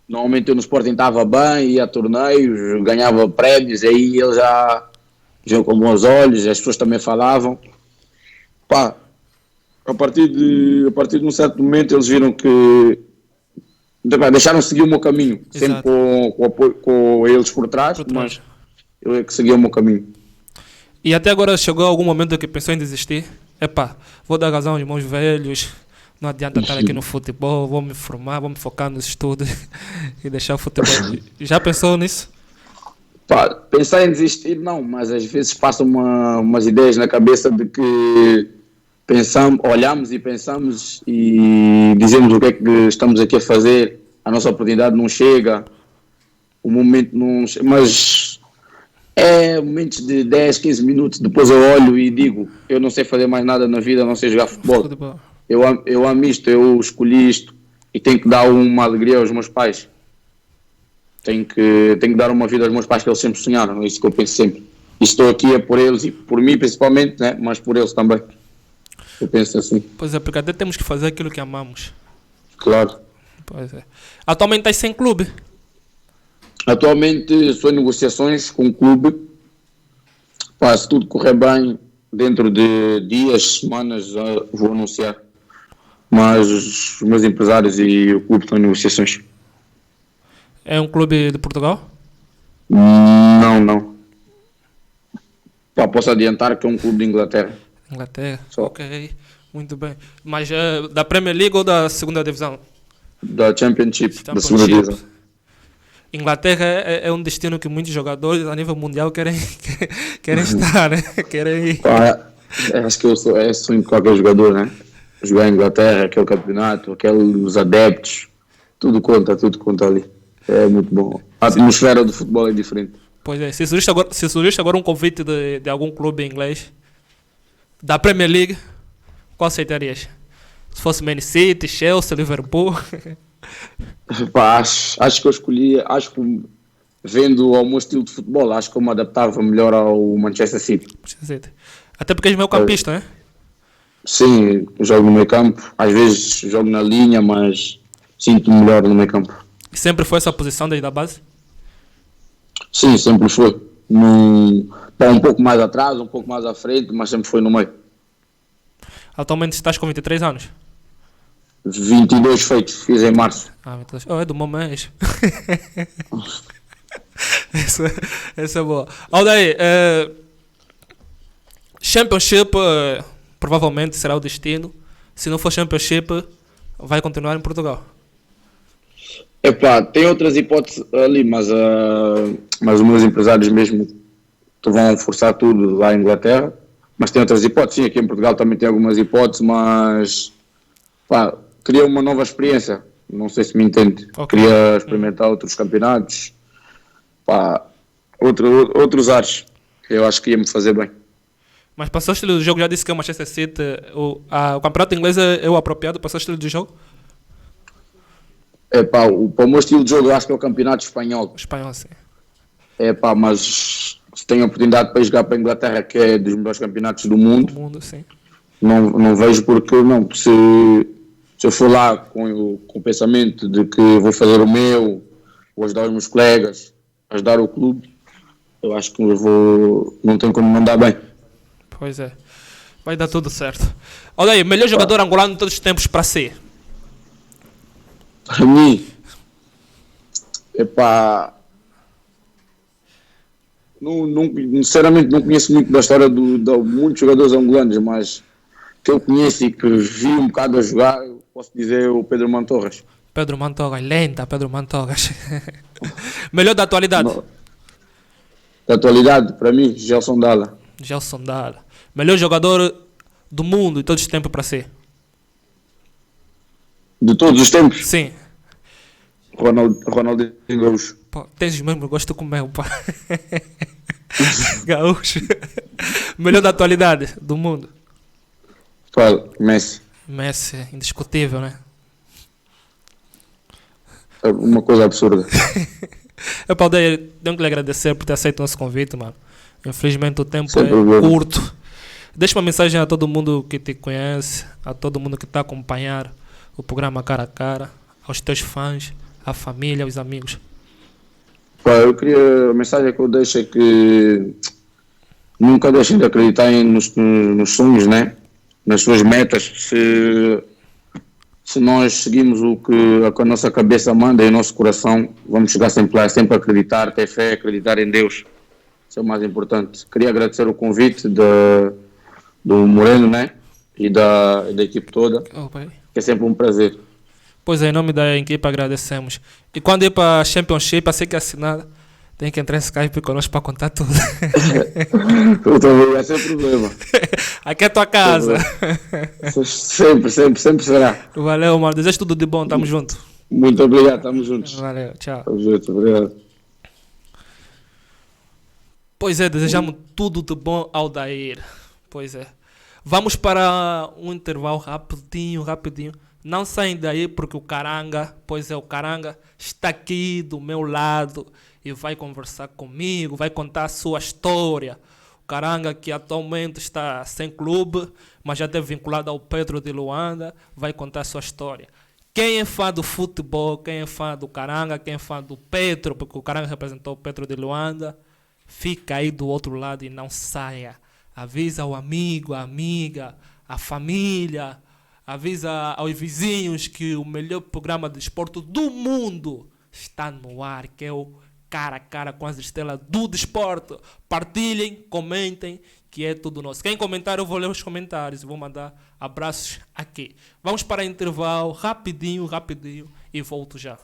Speaker 5: Normalmente eu no Sporting estava bem, ia a torneios, ganhava prémios, aí eles já viam com bons olhos, as pessoas também falavam. A partir de um certo momento eles viram que deixaram seguir o meu caminho.
Speaker 1: Exato.
Speaker 5: Sempre com apoio com eles por trás, mas eu é que segui o meu caminho.
Speaker 1: E até agora chegou algum momento que pensou em desistir? Vou dar razão aos meus velhos, não adianta estar aqui no futebol, vou me formar, vou me focar nos estudos e deixar o futebol. Já pensou nisso?
Speaker 5: Pensar em desistir não, mas às vezes passam umas ideias na cabeça de que olhamos e pensamos e dizemos o que é que estamos aqui a fazer, a nossa oportunidade não chega, o momento não chega, mas momentos de 10, 15 minutos, depois eu olho e digo, eu não sei fazer mais nada na vida, não sei jogar futebol. Eu amo isto, eu escolhi isto e tenho que dar uma alegria aos meus pais. Tenho que dar uma vida aos meus pais que eles sempre sonharam, é isso que eu penso sempre. E estou aqui é por eles e por mim principalmente, né? Mas por eles também. Eu penso assim.
Speaker 1: Pois é, porque até temos que fazer aquilo que amamos.
Speaker 5: Claro.
Speaker 1: Pois é. Atualmente estás sem clube?
Speaker 5: Atualmente estou em negociações com o clube. Pá, se tudo correr bem, dentro de dias, semanas, vou anunciar. Mas os meus empresários e o clube estão em negociações.
Speaker 1: É um clube de Portugal?
Speaker 5: Não. Pá, posso adiantar que é um clube de Inglaterra.
Speaker 1: Inglaterra.
Speaker 5: Só.
Speaker 1: Ok, muito bem. Mas da Premier League ou da segunda divisão?
Speaker 5: Da Championship, da segunda divisão.
Speaker 1: Inglaterra é um destino que muitos jogadores a nível mundial querem estar, né? Querem ir.
Speaker 5: Pá, acho que é sonho de qualquer jogador, né? Jogar em Inglaterra, aquele campeonato, aqueles adeptos, tudo conta ali. É muito bom. A atmosfera do futebol é diferente.
Speaker 1: Pois é, se surgisse agora um convite de algum clube inglês da Premier League, qual aceitarias? Se fosse Man City, Chelsea, Liverpool?
Speaker 5: Pá, acho que eu escolhi, vendo ao meu estilo de futebol, acho que eu me adaptava melhor ao Manchester City.
Speaker 1: Até porque és meio campista, né?
Speaker 5: Sim, jogo no meio campo, às vezes jogo na linha, mas sinto-me melhor no meio campo.
Speaker 1: E sempre foi essa posição desde a base?
Speaker 5: Sim, sempre foi. Tá um pouco mais atrás, um pouco mais à frente, mas sempre foi no meio.
Speaker 1: Atualmente estás com 23 anos?
Speaker 5: 22 feitos, fiz em março.
Speaker 1: É do meu mês. Essa é boa. Aldair, Championship provavelmente será o destino. Se não for Championship, vai continuar em Portugal.
Speaker 5: Epá, tem outras hipóteses ali, mas os meus empresários mesmo vão forçar tudo lá em Inglaterra. Mas tem outras hipóteses, sim, aqui em Portugal também tem algumas hipóteses, mas pá, queria uma nova experiência, não sei se me entende. Okay. Queria experimentar outros campeonatos, pá, outros ares, eu acho que ia-me fazer bem.
Speaker 1: Mas para o seu estilo de jogo, já disse que é o Manchester City, o campeonato inglês é o apropriado para o seu estilo de jogo?
Speaker 5: Para o meu estilo de jogo, eu acho que é o campeonato espanhol.
Speaker 1: Espanhol, sim.
Speaker 5: Mas se tenho a oportunidade para ir jogar para a Inglaterra, que é dos melhores campeonatos do mundo,
Speaker 1: sim.
Speaker 5: Não vejo porque não. Se eu for lá com o pensamento de que vou fazer o meu, vou ajudar os meus colegas, ajudar o clube, eu acho que não tenho como não dar bem.
Speaker 1: Pois é, vai dar tudo certo. Olha aí, melhor jogador angolano de todos os tempos para ser?
Speaker 5: Para mim, sinceramente não conheço muito da história de muitos jogadores angolanos, mas que eu conheço e que vi um bocado a jogar, eu posso dizer o Pedro Mantorras.
Speaker 1: Pedro Mantorras, lenta Pedro Mantorras. Melhor da atualidade?
Speaker 5: Da atualidade, para mim, Gelson Dalla.
Speaker 1: Gelson Dalla. Melhor jogador do mundo de todos os tempos para ser?
Speaker 5: De todos os tempos?
Speaker 1: Sim.
Speaker 5: Ronaldinho Gaúcho.
Speaker 1: Pô, tens mesmo gosto com o meu, pá. Gaúcho. Melhor da atualidade do mundo?
Speaker 5: Qual? Messi.
Speaker 1: Messi, indiscutível, né?
Speaker 5: É uma coisa absurda.
Speaker 1: Aldair, tenho que lhe agradecer por ter aceito o nosso convite, mano. Infelizmente o tempo é curto. Deixa uma mensagem a todo mundo que te conhece, a todo mundo que está a acompanhar o programa Cara a Cara, aos teus fãs, à família, aos amigos.
Speaker 5: A mensagem que eu deixo é que nunca deixem de acreditar nos sonhos, né? Nas suas metas. Se nós seguimos o que a nossa cabeça manda e o nosso coração, vamos chegar sempre lá, sempre acreditar, ter fé, acreditar em Deus. Isso é o mais importante. Queria agradecer o convite do Moreno, né? E da equipe toda, que é sempre um prazer.
Speaker 1: Pois é, em nome da equipe agradecemos. E quando ir para a Championship, para ser que assinar, tem que entrar em Skype conosco para contar tudo.
Speaker 5: É sem problema.
Speaker 1: Aqui é a tua casa.
Speaker 5: Sempre será.
Speaker 1: Valeu, mano. Desejo tudo de bom. Tamo junto.
Speaker 5: Muito obrigado. Tamo juntos.
Speaker 1: Valeu. Tchau.
Speaker 5: Tamo junto. Obrigado.
Speaker 1: Pois é, desejamos tudo de bom ao Aldair. Pois é. Vamos para um intervalo rapidinho. Não saem daí porque o Caranga está aqui do meu lado e vai conversar comigo, vai contar a sua história. O Caranga, que atualmente está sem clube, mas já esteve vinculado ao Petro de Luanda, vai contar a sua história. Quem é fã do futebol, quem é fã do Caranga, quem é fã do Petro, porque o Caranga representou o Petro de Luanda, fica aí do outro lado e não saia. Avisa o amigo, a amiga, a família, avisa aos vizinhos que o melhor programa de esporte do mundo está no ar, que é o Cara a Cara com as Estrelas do Desporto. Partilhem, comentem, que é tudo nosso. Quem comentar, eu vou ler os comentários e vou mandar abraços aqui. Vamos para intervalo, rapidinho, e volto já.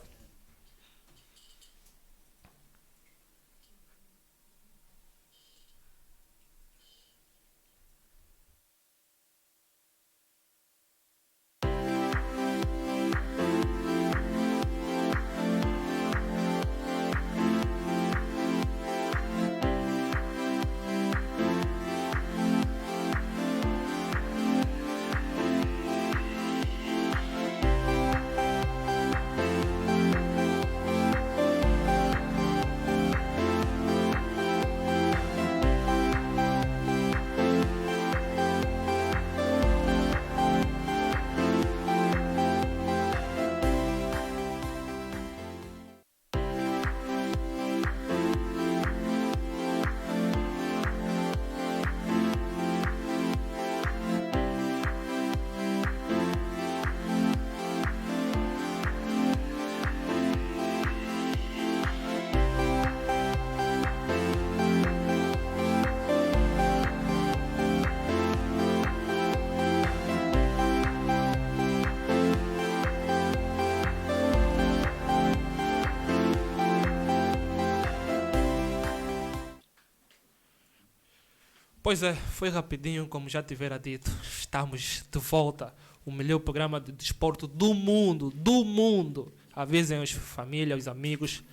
Speaker 1: Pois é, foi rapidinho, como já tivera dito. Estamos de volta. O melhor programa de desporto do mundo. Do mundo. Avisem as famílias, os amigos,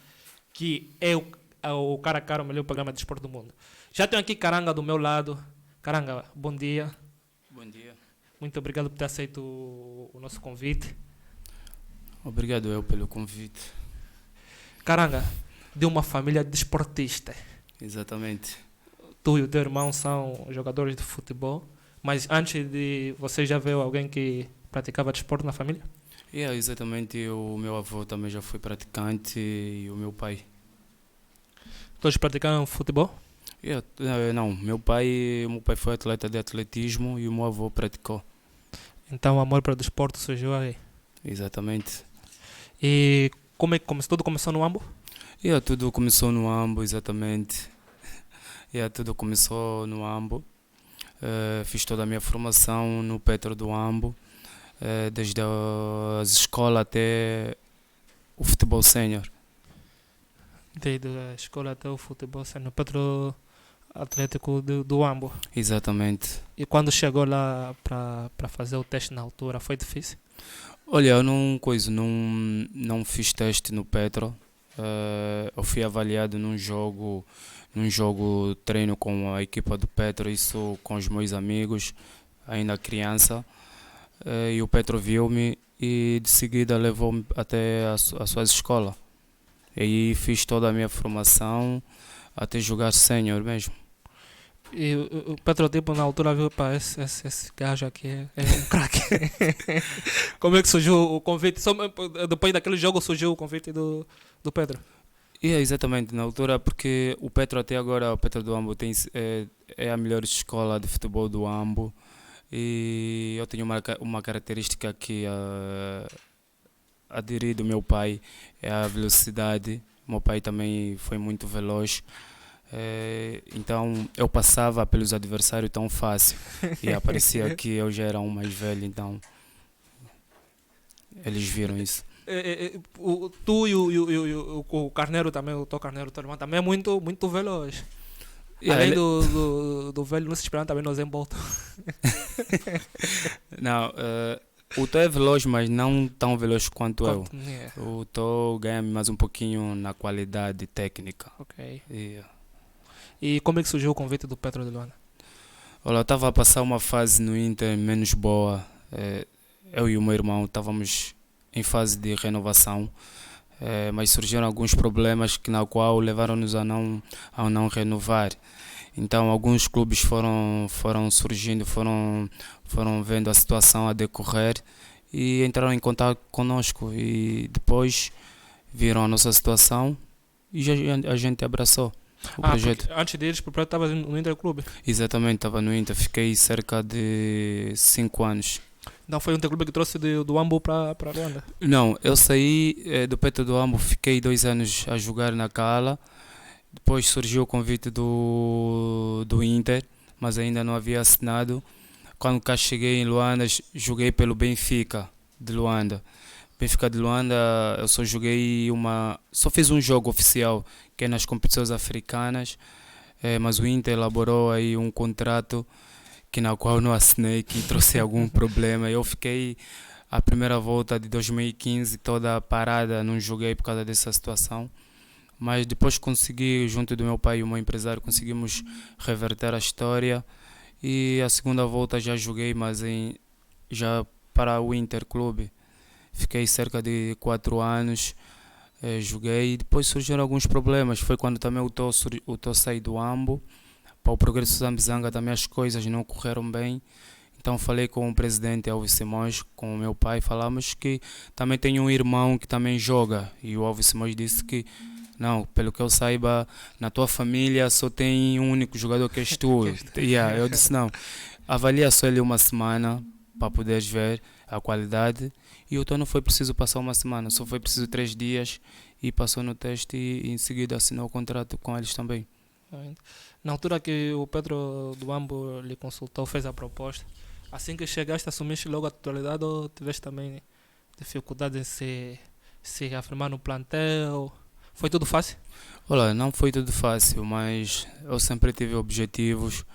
Speaker 1: que é o Cara a Cara, o melhor programa de desporto do mundo. Já tenho aqui Caranga do meu lado. Caranga, bom dia.
Speaker 6: Bom dia.
Speaker 1: Muito obrigado por ter aceito o nosso convite.
Speaker 6: Obrigado eu pelo convite.
Speaker 1: Caranga, de uma família desportista.
Speaker 6: Exatamente.
Speaker 1: Tu e o teu irmão são jogadores de futebol, mas antes de você já viu alguém que praticava desporto na família?
Speaker 6: Exatamente. O meu avô também já foi praticante e o meu pai.
Speaker 1: Todos praticaram futebol?
Speaker 6: Não, meu pai foi atleta de atletismo e o meu avô praticou.
Speaker 1: Então o amor para o desporto surgiu aí.
Speaker 6: Exatamente.
Speaker 1: E como é que começou? Tudo começou no Ambo?
Speaker 6: Tudo começou no Ambo, exatamente. Tudo começou no Ambo. Fiz toda a minha formação no Petro do Ambo, desde a escola até o futebol sénior.
Speaker 1: Desde a escola até o futebol sénior, no Petro Atlético do Ambo.
Speaker 6: Exatamente.
Speaker 1: E quando chegou lá para fazer o teste na altura, foi difícil?
Speaker 6: Olha, eu não fiz teste no Petro. Eu fui avaliado num jogo treino com a equipa do Petro, isso com os meus amigos, ainda criança. E o Petro viu-me e de seguida levou-me até a sua escola. E aí fiz toda a minha formação até jogar sénior mesmo.
Speaker 1: E o Petro tipo na altura viu, pá, esse gajo aqui é um craque. Como é que surgiu o convite? Só depois daquele jogo surgiu o convite do Petro?
Speaker 6: Exatamente, na altura, porque o Petro até agora, o Petro do Ambo é a melhor escola de futebol do Ambo. E eu tenho uma característica que aderi do meu pai, é a velocidade. O meu pai também foi muito veloz. Então eu passava pelos adversários tão fácil e parecia que eu já era um mais velho, então eles viram isso.
Speaker 1: Tu e o Carneiro também, o teu Carneiro, o teu irmão também é muito, muito veloz. Além do velho, não se esperam também nos emboltam.
Speaker 6: Não, o Tó é veloz, mas não tão veloz quanto eu. O Tó ganha mais um pouquinho na qualidade técnica.
Speaker 1: Ok. E como é que surgiu o convite do Petro de Luanda?
Speaker 6: Olha, eu estava a passar uma fase no Inter menos boa. Eu e o meu irmão estávamos em fase de renovação, mas surgiram alguns problemas na qual levaram-nos a não renovar. Então alguns clubes foram surgindo, foram vendo a situação a decorrer e entraram em contato conosco e depois viram a nossa situação e a gente abraçou o projeto.
Speaker 1: Porque antes deles, por estava no Interclube.
Speaker 6: Exatamente, estava no Inter, fiquei cerca de 5 anos.
Speaker 1: Não foi o Interclube que trouxe do Ambo para Luanda.
Speaker 6: Não, eu saí do Petro do Ambo, fiquei 2 anos a jogar na Cala, depois surgiu o convite do Inter, mas ainda não havia assinado. Quando cá cheguei em Luanda, joguei pelo Benfica de Luanda. Benfica de Luanda, eu só fiz um jogo oficial, que é nas competições africanas, mas o Inter elaborou aí um contrato na qual eu não assinei, que trouxe algum problema. Eu fiquei a primeira volta de 2015 toda parada, não joguei por causa dessa situação. Mas depois consegui, junto do meu pai e o meu empresário, conseguimos reverter a história. E a segunda volta já joguei, mas já para o Interclube. Fiquei cerca de 4 anos, joguei e depois surgiram alguns problemas. Foi quando também o Tó saiu do Ambo. Para o Progresso Zambizanga também as coisas não correram bem. Então falei com o presidente Elvis Simões, com o meu pai, falamos que também tenho um irmão que também joga. E o Elvis Simões disse que, não, pelo que eu saiba, na tua família só tem um único jogador que és tu. Eu disse não, avalia só ele uma semana para poderes ver a qualidade. E o Tó não foi preciso passar uma semana, só foi preciso 3 dias e passou no teste e em seguida assinou o contrato com eles também.
Speaker 1: Na altura que o Pedro do Ambo lhe consultou, fez a proposta, assim que chegaste, assumiste logo a titularidade ou tiveste também dificuldade em se afirmar no plantel? Foi tudo fácil?
Speaker 6: Olha, não foi tudo fácil, mas eu sempre tive objetivos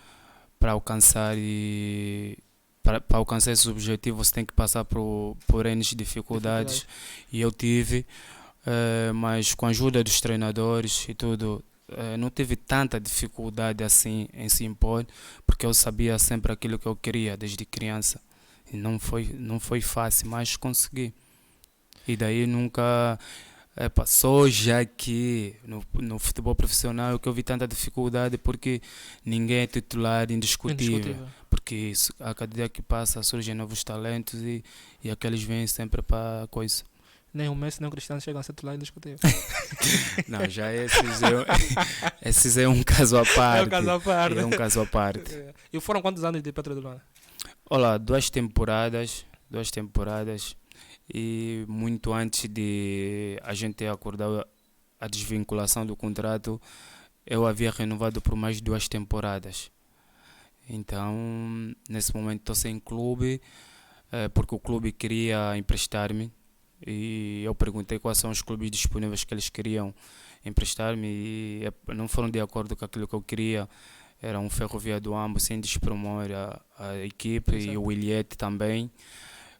Speaker 6: para alcançar e para alcançar esses objetivos você tem que passar por N dificuldades e eu tive, mas com a ajuda dos treinadores e tudo, não tive tanta dificuldade assim em se impor, porque eu sabia sempre aquilo que eu queria desde criança e não foi fácil, mas consegui. E daí nunca passou já que no futebol profissional que eu vi tanta dificuldade porque ninguém é titular indiscutível. Porque a cada dia que passa surgem novos talentos e aqueles vêm sempre para a coisa.
Speaker 1: Nem o Messi nem o Cristiano chegam a ser titular indiscutível.
Speaker 6: Não, já esses é um caso à parte.
Speaker 1: É um caso à parte.
Speaker 6: É um caso à parte.
Speaker 1: E foram quantos anos de Petro de Luanda?
Speaker 6: Olá, 2 temporadas e muito antes de a gente acordar a desvinculação do contrato, eu havia renovado por mais 2 temporadas. Então, nesse momento estou sem clube, porque o clube queria emprestar-me e eu perguntei quais são os clubes disponíveis que eles queriam emprestar-me e não foram de acordo com aquilo que eu queria. Era um Ferrovia do Ambo sem despromor a equipe. Exato. E o Ilhete também.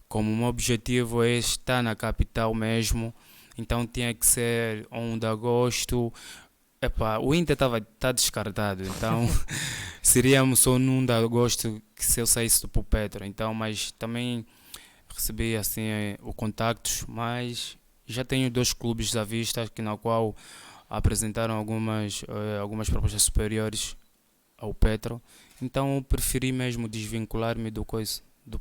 Speaker 6: Como o meu objetivo é estar na capital mesmo, então tinha que ser 1 de agosto. O Inter está descartado, então seríamos só no 1 de agosto que se eu saísse do Petro. Então, mas também recebi assim o contactos, mas já tenho 2 clubes à vista na qual apresentaram algumas propostas superiores ao Petro. Então eu preferi mesmo desvincular-me do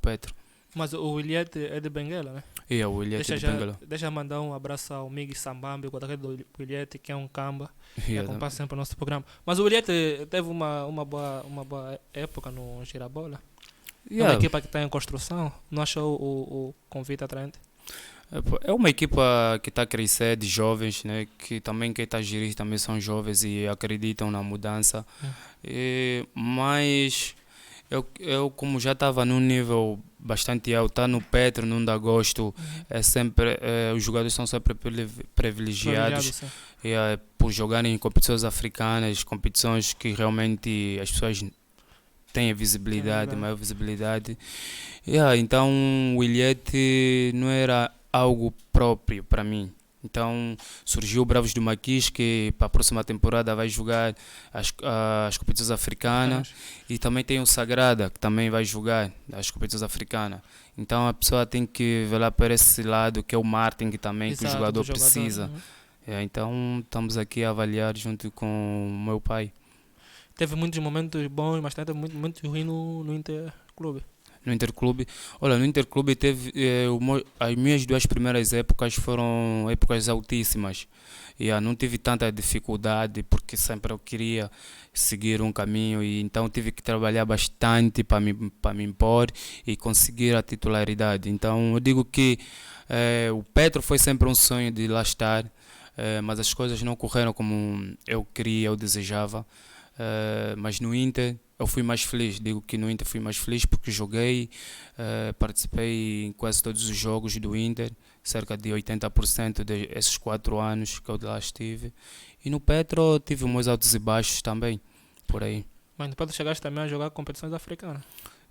Speaker 6: Petro.
Speaker 1: Mas o Ilhete é de Benguela, né?
Speaker 6: O Ilhete é de Benguela.
Speaker 1: Deixa eu mandar um abraço ao Migi Sambambi, o ataque do Ilhete, que é um camba, que acompanha sempre o nosso programa. Mas o Ilhete teve uma boa época no Girabola. É uma equipa que está em construção. Não achou o convite atraente?
Speaker 6: É uma equipa que está a crescer de jovens, né? Que também quem está a gerir também são jovens e acreditam na mudança. Mas eu como já estava num nível bastante alto, tá no Petro, no 1 de agosto, é sempre, os jogadores são sempre privilegiados por jogarem em competições africanas, competições que realmente as pessoas têm visibilidade, maior visibilidade. Então o Ilhete não era algo próprio para mim. Então surgiu o Bravos do Maquis, que para a próxima temporada vai jogar as competições africanas, e também tem o Sagrada, que também vai jogar as competições africanas. Então a pessoa tem que ver lá para esse lado, que é o marketing também. Exato, que o jogador precisa. Então estamos aqui a avaliar junto com o meu pai.
Speaker 1: Teve muitos momentos bons, mas teve muito ruim no Interclube.
Speaker 6: No Interclube, olha, no Interclube teve as minhas 2 primeiras épocas foram épocas altíssimas. Não tive tanta dificuldade porque sempre eu queria seguir um caminho e então tive que trabalhar bastante para me impor e conseguir a titularidade. Então eu digo que o Petro foi sempre um sonho de lá estar, mas as coisas não correram como eu queria, eu desejava. Mas no Inter eu fui mais feliz, digo que no Inter fui mais feliz porque joguei, participei em quase todos os jogos do Inter, cerca de 80% desses 4 anos que eu lá estive. E no Petro tive meus altos e baixos também, por aí.
Speaker 1: Mas depois tu chegaste também a jogar competições africanas.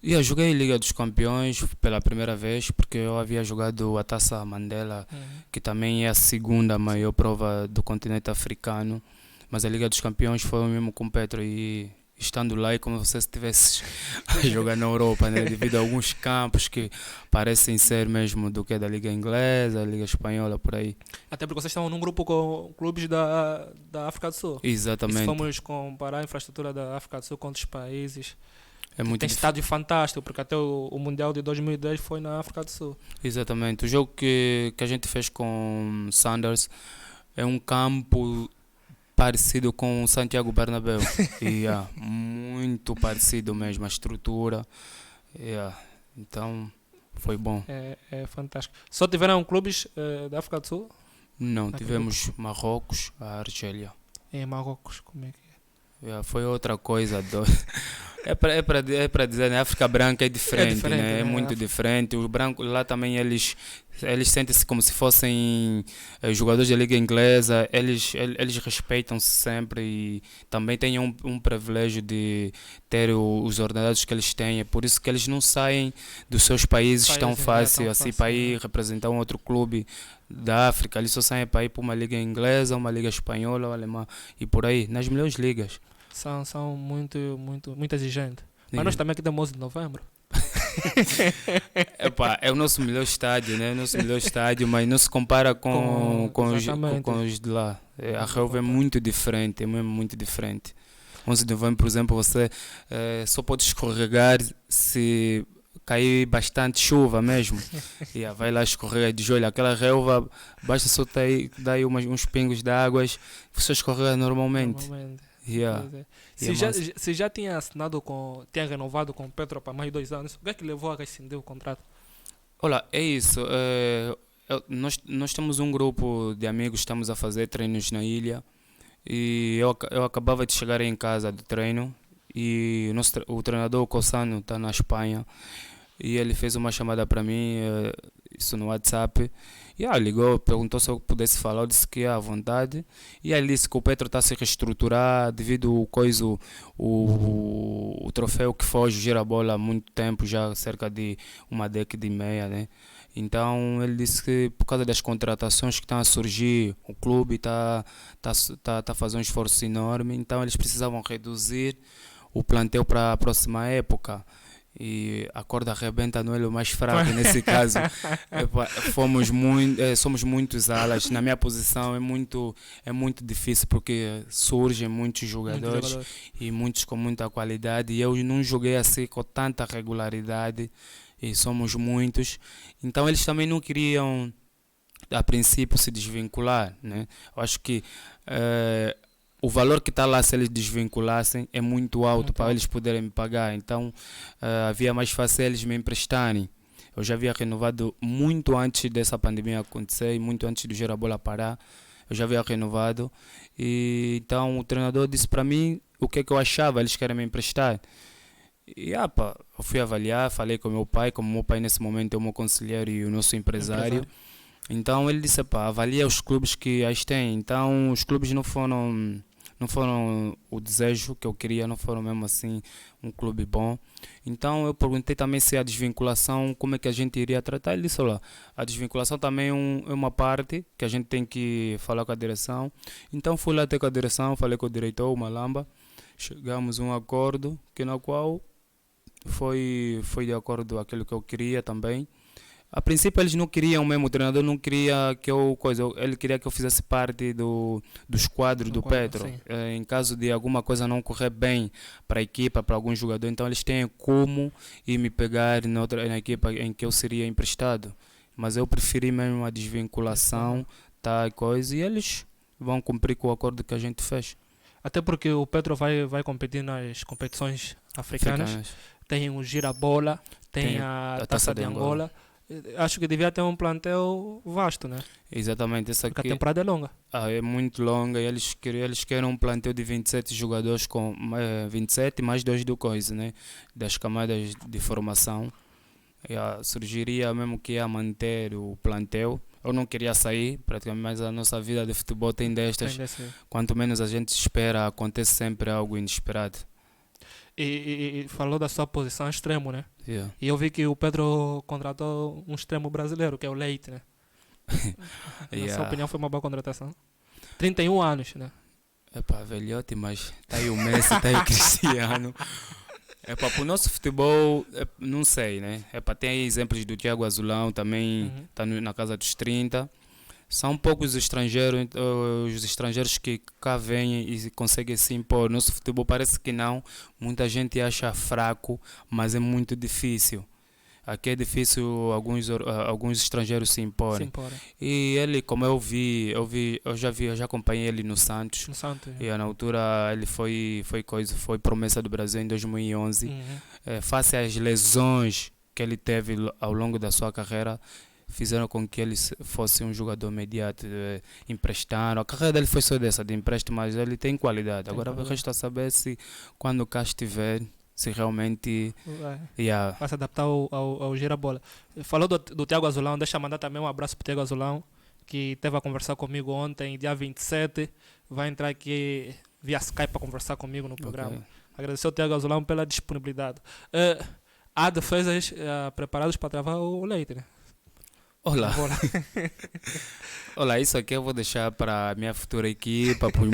Speaker 6: Eu joguei Liga dos Campeões pela primeira vez porque eu havia jogado a Taça Mandela, que também é a segunda maior prova do continente africano. Mas a Liga dos Campeões foi o mesmo com o Petro e estando lá é como se você estivesse a jogar na Europa, né? Devido a alguns campos que parecem ser mesmo do que da Liga Inglesa, Liga Espanhola, por aí.
Speaker 1: Até porque vocês estavam num grupo com clubes da África do Sul.
Speaker 6: Exatamente.
Speaker 1: E se formos comparar a infraestrutura da África do Sul com outros países,
Speaker 6: muito
Speaker 1: tem estádio fantástico, porque até o Mundial de 2010 foi na África do Sul.
Speaker 6: Exatamente. O jogo que a gente fez com Sanders é um campo parecido com o Santiago Bernabéu. Muito parecido mesmo, a estrutura. Então foi bom.
Speaker 1: É fantástico. Só tiveram clubes da África do Sul?
Speaker 6: Não, tivemos Marrocos, a Argélia.
Speaker 1: Em Marrocos, como é que é?
Speaker 6: Foi outra coisa. É para dizer, né? A África branca é diferente, né?
Speaker 1: né?
Speaker 6: É muito diferente. Os brancos lá também eles sentem-se como se fossem jogadores da Liga Inglesa. Eles respeitam-se sempre e também têm um privilégio de ter os ordenados que eles têm. É por isso que eles não saem dos seus países tão fácil assim para ir representar um outro clube da África. Eles só saem para ir para uma Liga Inglesa, uma Liga Espanhola, uma Alemã e por aí, nas melhores ligas.
Speaker 1: São muito exigentes. Mas nós também aqui temos 11 de novembro.
Speaker 6: É o nosso melhor estádio, né? O nosso melhor estádio, mas não se compara com os de lá. A relva é muito diferente, é mesmo muito diferente. 11 de novembro, por exemplo, você só pode escorregar se cair bastante chuva mesmo. Vai lá escorrega de joelho. Aquela relva, basta só dar aí uns pingos de águas, você escorrega normalmente.
Speaker 1: Se já tinha tinha renovado com o Petro para mais 2 anos, o que é que levou a rescindir o contrato?
Speaker 6: Olha, é isso. Nós temos um grupo de amigos, estamos a fazer treinos na ilha e eu acabava de chegar em casa do treino e o treinador, o Cossano, está na Espanha e ele fez uma chamada para mim, isso no WhatsApp. Ligou, perguntou se eu pudesse falar, eu disse que ia à vontade. E ele disse que o Petro está a se reestruturar devido ao o troféu que foge gira a bola há muito tempo, já cerca de uma década e meia, né? Então ele disse que por causa das contratações que estão a surgir, o clube está a fazer um esforço enorme, então eles precisavam reduzir o plantel para a próxima época. E a corda arrebenta no olho mais fraco nesse caso. Somos muitos alas. Na minha posição é muito difícil porque surgem muitos jogadores e muitos com muita qualidade e eu não joguei assim com tanta regularidade e somos muitos. Então eles também não queriam a princípio se desvincular, né? Eu acho que o valor que está lá, se eles desvinculassem, é muito alto para eles poderem me pagar. Então, havia mais fácil eles me emprestarem. Eu já havia renovado muito antes dessa pandemia acontecer, muito antes do Gera Bola parar. Eu já havia renovado. E, então, o treinador disse para mim o que eu achava, eles querem me emprestar. E, eu fui avaliar, falei com meu pai, como meu pai nesse momento é o meu conselheiro e o nosso empresário. Então, ele disse, avalia os clubes que as têm. Então, os clubes não foram o desejo que eu queria, não foram mesmo assim um clube bom. Então eu perguntei também se a desvinculação, como é que a gente iria tratar. Ele disse, olha, a desvinculação também é uma parte que a gente tem que falar com a direção. Então fui lá até com a direção, falei com o diretor, o Malamba, chegamos a um acordo, que na qual foi de acordo com aquilo que eu queria também. A princípio eles não queriam mesmo, o treinador não queria que eu ele queria que eu fizesse parte dos quadros do
Speaker 1: quadro,
Speaker 6: Petro.
Speaker 1: sim.
Speaker 6: Em caso de alguma coisa não correr bem para a equipa, para algum jogador, então eles têm como ir me pegar na equipa em que eu seria emprestado. Mas eu preferi mesmo a desvinculação, tal coisa, e eles vão cumprir com o acordo que a gente fez.
Speaker 1: Até porque o Petro vai competir nas competições africanas. Tem o Girabola, tem a Taça de Angola. Acho que devia ter um plantel vasto, né?
Speaker 6: Exatamente, essa
Speaker 1: Porque a
Speaker 6: aqui
Speaker 1: temporada é longa.
Speaker 6: é muito longa e eles querem um plantel de 27 jogadores com 27 mais 2 do coisa, né? Das camadas de formação. Surgiria mesmo que ia manter o plantel. Eu não queria sair, praticamente, mas a nossa vida de futebol tem destas.
Speaker 1: Tem desse-
Speaker 6: Quanto menos a gente espera, acontece sempre algo inesperado.
Speaker 1: E falou da sua posição extremo, né?
Speaker 6: Yeah.
Speaker 1: E eu vi que o Pedro contratou um extremo brasileiro, que é o Leite, né? Na
Speaker 6: Yeah.
Speaker 1: sua opinião foi uma boa contratação? 31 anos, né?
Speaker 6: Epá, velhote, mas tá aí o Messi, tá aí o Cristiano. Epá, pro nosso futebol, não sei, né? Epá, tem aí exemplos do Thiago Azulão, também tá na casa dos 30. São poucos os estrangeiros que cá vêm e conseguem se impor. Nosso futebol parece que não. Muita gente acha fraco, mas é muito difícil. Aqui é difícil alguns estrangeiros se
Speaker 1: Se
Speaker 6: imporem.
Speaker 1: imporem.
Speaker 6: E ele, como eu já acompanhei ele no Santos.
Speaker 1: No Santos.
Speaker 6: E na altura ele foi promessa do Brasil em 2011. Face às lesões que ele teve ao longo da sua carreira, fizeram com que ele fosse um jogador imediato, emprestaram. A carreira dele foi só dessa, de empréstimo, mas ele tem qualidade. Agora resta saber se quando cá estiver, se realmente
Speaker 1: Vai se adaptar ao Girabola. Falou do Thiago Azulão, deixa eu mandar também um abraço pro Thiago Azulão, que esteve a conversar comigo ontem, dia 27. Vai entrar aqui via Skype para conversar comigo no programa.
Speaker 6: Ok.
Speaker 1: Agradecer ao Thiago Azulão pela disponibilidade. Há defesas preparados para travar o Leite, né?
Speaker 6: Olá.
Speaker 1: Agora.
Speaker 6: Olá, isso aqui eu vou deixar para a minha futura equipa, para os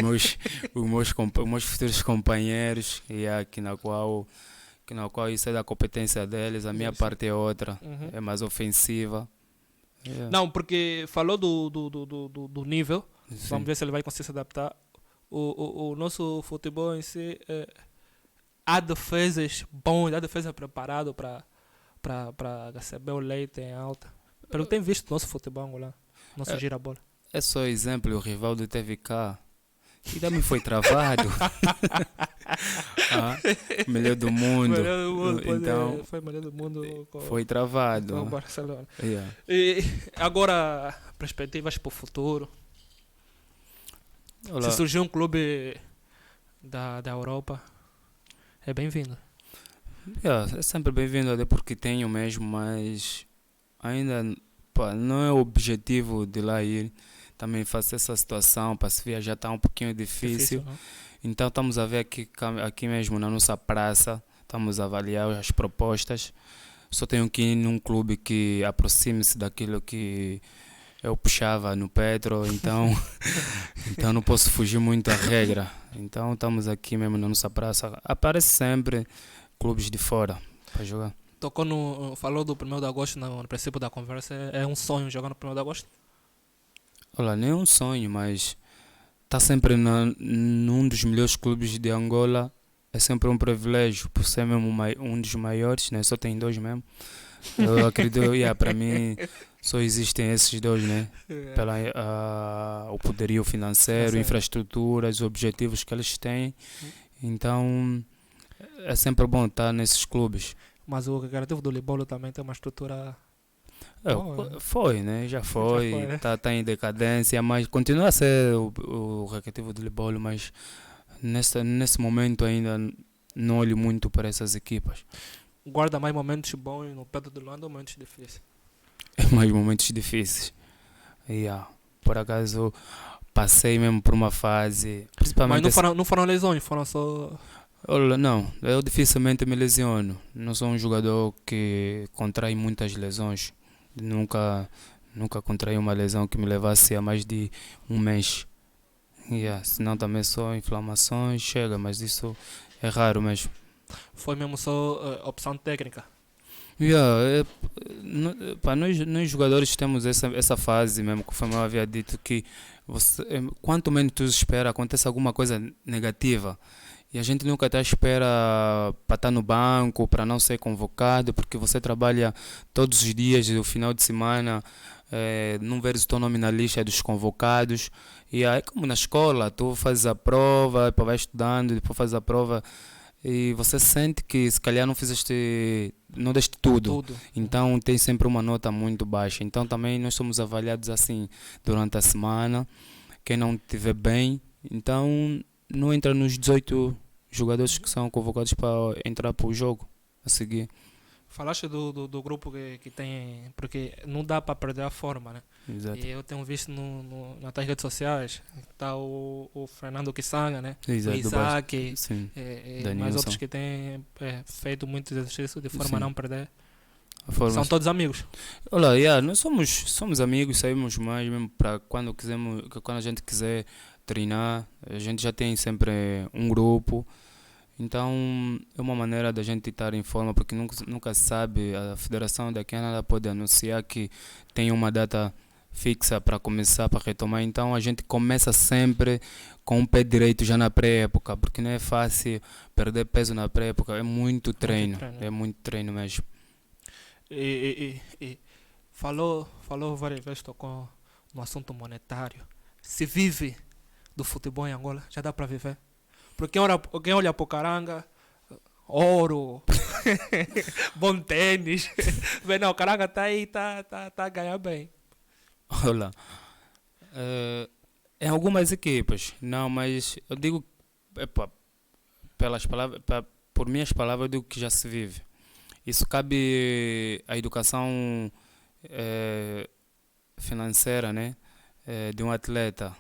Speaker 6: meus futuros companheiros, e aqui na qual isso é da competência deles, a minha parte é outra, é mais ofensiva. Yeah.
Speaker 1: Não, porque falou do nível, vamos ver se ele vai conseguir se adaptar. O nosso futebol em si, há defesas bons, há defesa preparado para receber o Leite em alta. Pelo que tem visto o nosso futebol angolano, nosso Girabola.
Speaker 6: É só exemplo, o Rivaldo teve cá e também foi travado. Melhor do mundo.
Speaker 1: Melhor do mundo,
Speaker 6: Então,
Speaker 1: foi melhor do mundo
Speaker 6: foi travado.
Speaker 1: com o Barcelona.
Speaker 6: Yeah.
Speaker 1: E agora, perspectivas para o futuro.
Speaker 6: Olá.
Speaker 1: Se surgir um clube da Europa, é bem-vindo.
Speaker 6: É sempre bem-vindo, até porque tenho mesmo, mas ainda não é o objetivo de lá ir. Também fazer essa situação para se viajar está um pouquinho difícil.
Speaker 1: Não?
Speaker 6: Então estamos a ver aqui mesmo na nossa praça, estamos a avaliar as propostas. Só tenho que ir num clube que aproxime-se daquilo que eu puxava no Petro, então não posso fugir muito da regra. Então estamos aqui mesmo na nossa praça. Aparece sempre clubes de fora para jogar.
Speaker 1: Falou do 1º de agosto no princípio da conversa. É um sonho jogar no 1º de agosto?
Speaker 6: Olha, nem é um sonho, mas está sempre num dos melhores clubes de Angola. É sempre um privilégio, por ser mesmo um dos maiores, né? Só tem 2 mesmo. Eu acredito, para mim só existem esses 2, né? O poderio financeiro, infraestruturas, os objetivos que eles têm. Então é sempre bom estar nesses clubes.
Speaker 1: Mas o Recreativo do Libolo também tem uma estrutura.
Speaker 6: Foi, né? Já foi,
Speaker 1: né?
Speaker 6: tá em decadência, mas continua a ser o Recreativo do Libolo, mas nesse momento ainda não olho muito para essas equipas.
Speaker 1: Guarda mais momentos bons no Pedro de Luanda ou momentos difíceis?
Speaker 6: Mais momentos difíceis. Por acaso passei mesmo por uma fase, principalmente.
Speaker 1: Mas não foram lesões, foram só.
Speaker 6: Olha, não, eu dificilmente me lesiono. Não sou um jogador que contrai muitas lesões. Nunca contraí uma lesão que me levasse a mais de um mês. Senão também só inflamações, chega, mas isso é raro mesmo.
Speaker 1: Foi mesmo só opção técnica?
Speaker 6: Yeah, pá, nós jogadores temos essa fase mesmo, que o Samuel havia dito que quanto menos tu espera, acontece alguma coisa negativa. E a gente nunca está à espera para estar no banco, para não ser convocado, porque você trabalha todos os dias, no final de semana, não veres o teu nome na lista dos convocados. E aí, como na escola, tu fazes a prova, depois vai estudando, depois fazes a prova e você sente que se calhar não deste tudo. Então tem sempre uma nota muito baixa. Então também nós somos avaliados assim durante a semana. Quem não estiver bem, então não entra nos 18 jogadores que são convocados para entrar para o jogo a seguir.
Speaker 1: Falaste do grupo que tem. Porque não dá para perder a forma, né?
Speaker 6: Exato.
Speaker 1: E eu tenho visto nas redes sociais, está o Fernando Kisanga, né?
Speaker 6: Exato,
Speaker 1: o Isaac,
Speaker 6: Sim.
Speaker 1: mais
Speaker 6: Danielson.
Speaker 1: outros que têm feito muito exercício de forma
Speaker 6: Sim.
Speaker 1: a não perder.
Speaker 6: A forma-
Speaker 1: São todos amigos.
Speaker 6: Olha, nós somos amigos, saímos mais mesmo para quando a gente quiser treinar, a gente já tem sempre um grupo. Então é uma maneira da gente estar em forma, porque nunca se sabe, a federação daqui a nada pode anunciar que tem uma data fixa para começar, para retomar. Então a gente começa sempre com o pé direito já na pré-época, porque não é fácil perder peso na pré-época, é muito treino, é muito treino mesmo.
Speaker 1: E falou várias vezes, tocou no assunto monetário. Se vive do futebol em Angola, já dá para viver. Porque quem olha para o Caranga, ouro, bom tênis, vê, não, o Caranga está aí, tá a ganhar bem.
Speaker 6: Olha, em algumas equipas, não, mas eu digo, por minhas palavras, eu digo que já se vive. Isso cabe à educação financeira, né, de um atleta,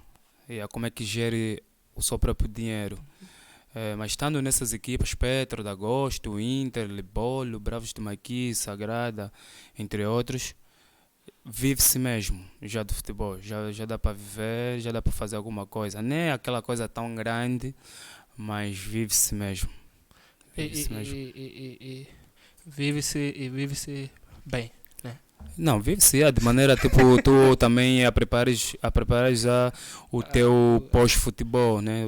Speaker 6: e a como é que gere o seu próprio dinheiro. Mas estando nessas equipas, Petro, Dagosto, Inter, Libolo, Bravos de Maqui, Sagrada, entre outros, vive-se mesmo já do futebol. Já dá para viver, já dá para fazer alguma coisa. Nem é aquela coisa tão grande, mas vive-se mesmo.
Speaker 1: E vive-se bem.
Speaker 6: Não, vive-se de maneira tipo tu também a prepares já o teu pós-futebol, né?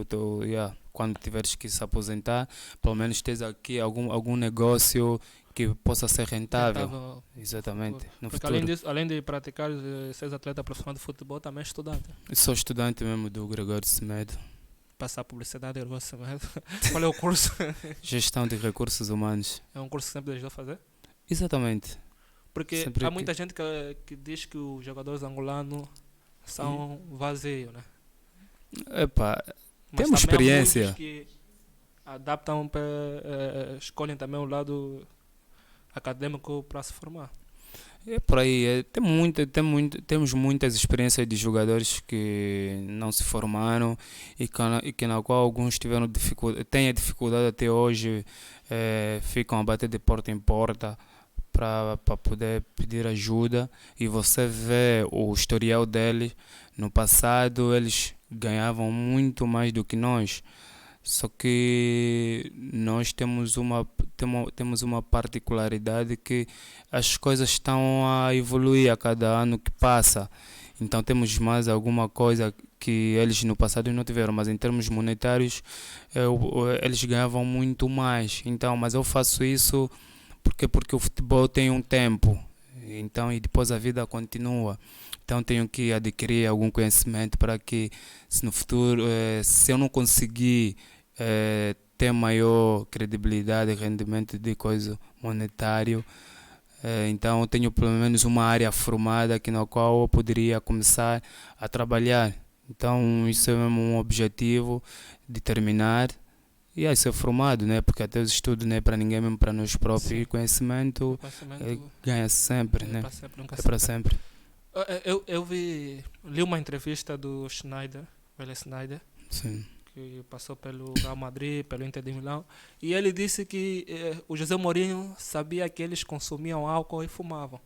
Speaker 6: Quando tiveres que se aposentar, pelo menos tens aqui algum negócio que possa ser rentável. Exatamente. No
Speaker 1: Porque
Speaker 6: futuro.
Speaker 1: além de praticar, ser atleta profissional de futebol, também é estudante.
Speaker 6: Eu sou estudante mesmo do Gregório Semedo.
Speaker 1: Passar publicidade, eu gosto mesmo. Qual é o curso?
Speaker 6: Gestão de recursos humanos.
Speaker 1: É um curso que sempre desejou fazer?
Speaker 6: Exatamente.
Speaker 1: Porque
Speaker 6: Sempre
Speaker 1: há muita gente que diz que os jogadores angolanos são vazios, né?
Speaker 6: Epá,
Speaker 1: Mas
Speaker 6: temos
Speaker 1: também há
Speaker 6: experiência.
Speaker 1: muitos que adaptam, escolhem também o lado acadêmico para se formar.
Speaker 6: É por aí. Temos muitas experiências de jogadores que não se formaram e que na qual alguns têm a dificuldade até hoje, ficam a bater de porta em porta para poder pedir ajuda, e você vê o historial deles. No passado eles ganhavam muito mais do que nós, só que nós temos uma particularidade, que as coisas estão a evoluir a cada ano que passa. Então temos mais alguma coisa que eles no passado não tiveram, mas em termos monetários eles ganhavam muito mais. Então, mas eu faço isso porque o futebol tem um tempo, então, e depois a vida continua. Então tenho que adquirir algum conhecimento para que, se no futuro, se eu não conseguir ter maior credibilidade e rendimento de coisa monetário, então eu tenho pelo menos uma área formada na qual eu poderia começar a trabalhar. Então isso é mesmo um objetivo de terminar e aí ser formado, né? Porque até os estudos não é para ninguém, mesmo para nós próprios. E conhecimento ganha-se sempre, né? É para sempre.
Speaker 1: Eu li uma entrevista do Schneider, Wesley Sneijder,
Speaker 6: Sim.
Speaker 1: que passou pelo Real Madrid, pelo Inter de Milão, e ele disse que o José Mourinho sabia que eles consumiam álcool e fumavam.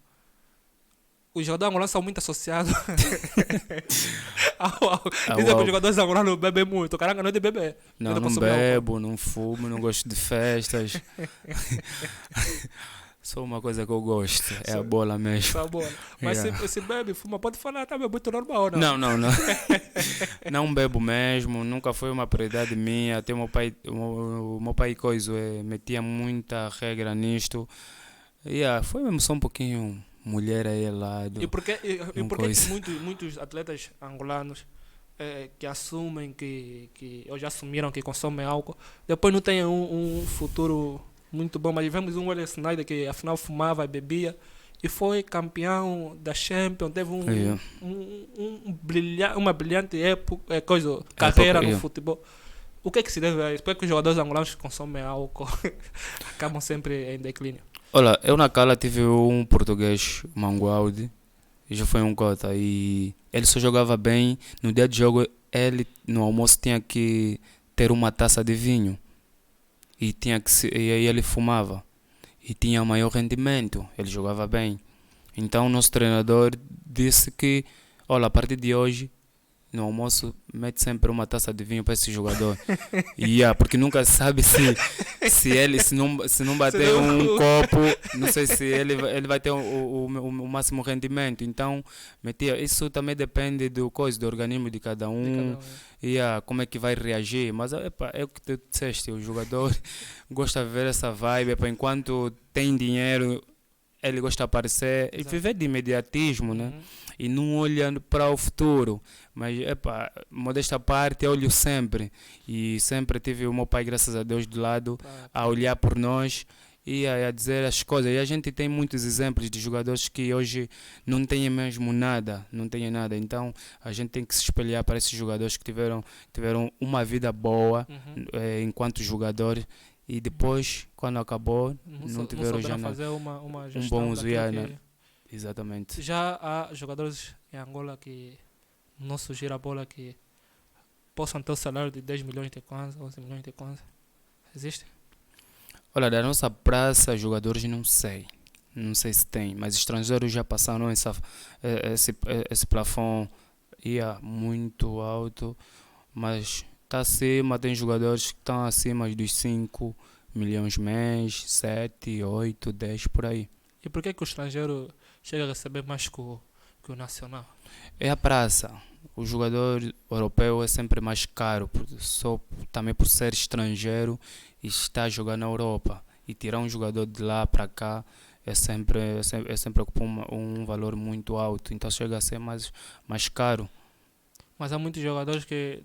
Speaker 1: Os jogadores angolanos são muito associados. Dizem que os jogadores angolanos bebem muito. O Caranga não é de beber.
Speaker 6: Não bebo, não fumo, não gosto de festas. Só uma coisa que eu gosto, é
Speaker 1: Só-
Speaker 6: a bola mesmo.
Speaker 1: Só a bola. Mas
Speaker 6: Yeah.
Speaker 1: se bebe, fuma, pode falar, tá é muito normal, não?
Speaker 6: Não, não, não. Não bebo mesmo, nunca foi uma prioridade minha. Até o meu pai coisa, metia muita regra nisto. Yeah, foi mesmo só um pouquinho mulher aí ao lado.
Speaker 1: E por que
Speaker 6: Não
Speaker 1: que
Speaker 6: coisa.
Speaker 1: muitos atletas angolanos que assumem ou já assumiram que consomem álcool, depois não têm um futuro muito bom? Mas vemos um Wesley Sneijder que afinal fumava e bebia e foi campeão da Champions, teve
Speaker 6: Yeah.
Speaker 1: uma brilhante carreira no
Speaker 6: yeah.
Speaker 1: futebol. O que é que se deve a isso? Por que os jogadores angolanos que consomem álcool acabam sempre em declínio?
Speaker 6: Olha, eu na Cala tive um português, Mangualde, e já foi um cota, e ele só jogava bem. No dia de jogo, ele no almoço tinha que ter uma taça de vinho, e e aí ele fumava, e tinha maior rendimento, ele jogava bem. Então o nosso treinador disse que, olha, a partir de hoje, no almoço, mete sempre uma taça de vinho para esse jogador. Porque nunca sabe se ele, se não bater
Speaker 1: não-
Speaker 6: um copo, não sei se ele vai ter o máximo rendimento. Então, metia. Isso também depende do organismo de cada um. Como é que vai reagir. Mas epa, é o que tu disseste, o jogador gosta de ver essa vibe. Epa, enquanto tem dinheiro, ele gosta de aparecer e
Speaker 1: Exato.
Speaker 6: viver de imediatismo, né?
Speaker 1: Uhum.
Speaker 6: E não olhando para o futuro. Mas, modesta parte, eu olho sempre. E sempre tive o meu pai, graças a Deus, do lado, a olhar por nós e a dizer as coisas. E a gente tem muitos exemplos de jogadores que hoje não têm mesmo nada, não têm nada. Então, a gente tem que se espelhar para esses jogadores que tiveram uma vida boa
Speaker 1: Uhum.
Speaker 6: enquanto jogadores. E depois, quando acabou, não tiveram já
Speaker 1: souberam
Speaker 6: nada.
Speaker 1: fazer uma gestão
Speaker 6: bom uso,
Speaker 1: daquilo
Speaker 6: né? Exatamente.
Speaker 1: Já há jogadores em Angola que não surgir a bola que possam ter o salário de 10 milhões de kwanza, 11 milhões de kwanza. Existe?
Speaker 6: Olha, da nossa praça, jogadores não sei. Não sei se tem, mas estrangeiros já passaram esse plafond ia muito alto, mas está acima, tem jogadores que estão acima dos 5 milhões mês, 7, 8, 10 por aí.
Speaker 1: E por que o estrangeiro chega a receber mais que o nacional?
Speaker 6: É a praça. O jogador europeu é sempre mais caro, também por ser estrangeiro e estar a jogar na Europa. E tirar um jogador de lá para cá é sempre ocupa um valor muito alto, então chega a ser mais caro.
Speaker 1: Mas há muitos jogadores que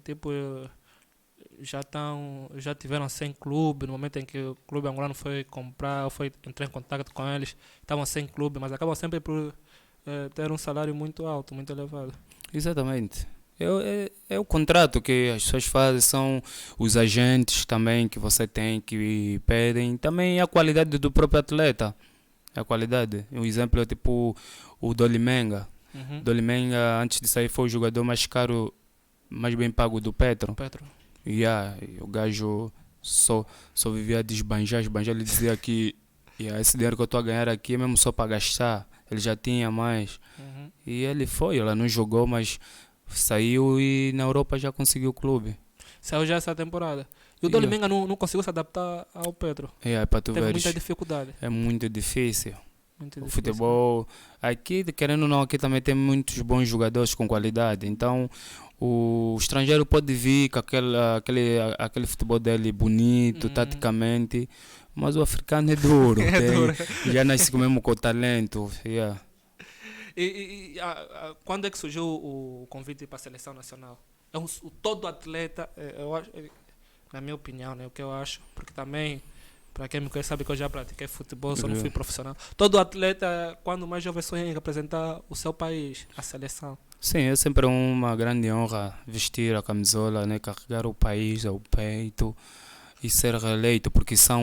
Speaker 1: já tiveram sem clube, no momento em que o clube angolano foi comprar, foi entrar em contato com eles, estavam sem clube, mas acabam sempre por ter um salário muito alto, muito elevado.
Speaker 6: Exatamente. É o contrato que as pessoas fazem, são os agentes também que você tem, que pedem, também a qualidade do próprio atleta. A qualidade. Um exemplo é tipo o Dolimenga.
Speaker 1: Uhum.
Speaker 6: Dolimenga, antes de sair, foi o jogador mais caro, mais bem pago do Petro.
Speaker 1: Petro.
Speaker 6: E o gajo só vivia de esbanjar. Ele dizia que esse dinheiro que eu estou a ganhar aqui é mesmo só para gastar. Ele já tinha mais.
Speaker 1: Uhum.
Speaker 6: E ele foi, ela não jogou, mas saiu e na Europa já conseguiu o clube.
Speaker 1: Saiu já essa temporada. E o Dolimenga não conseguiu se adaptar ao Petro.
Speaker 6: Para tu
Speaker 1: Teve
Speaker 6: veres,
Speaker 1: muita dificuldade.
Speaker 6: é muito difícil.
Speaker 1: Muito
Speaker 6: O
Speaker 1: difícil.
Speaker 6: futebol, aqui, querendo ou não, aqui também tem muitos bons jogadores com qualidade. Então, o estrangeiro pode vir com aquele futebol dele bonito, taticamente, mas o africano é duro.
Speaker 1: Duro.
Speaker 6: Já nasce mesmo com talento.
Speaker 1: Quando é que surgiu o convite para a seleção nacional? Todo atleta, eu acho, na minha opinião, né, o que eu acho, porque também, para quem me conhece, sabe que eu já pratiquei futebol, só não fui profissional. Todo atleta, quando mais jovem, sonha em representar o seu país, a seleção.
Speaker 6: Sim, é sempre uma grande honra vestir a camisola, né, carregar o país ao peito e ser reeleito, porque são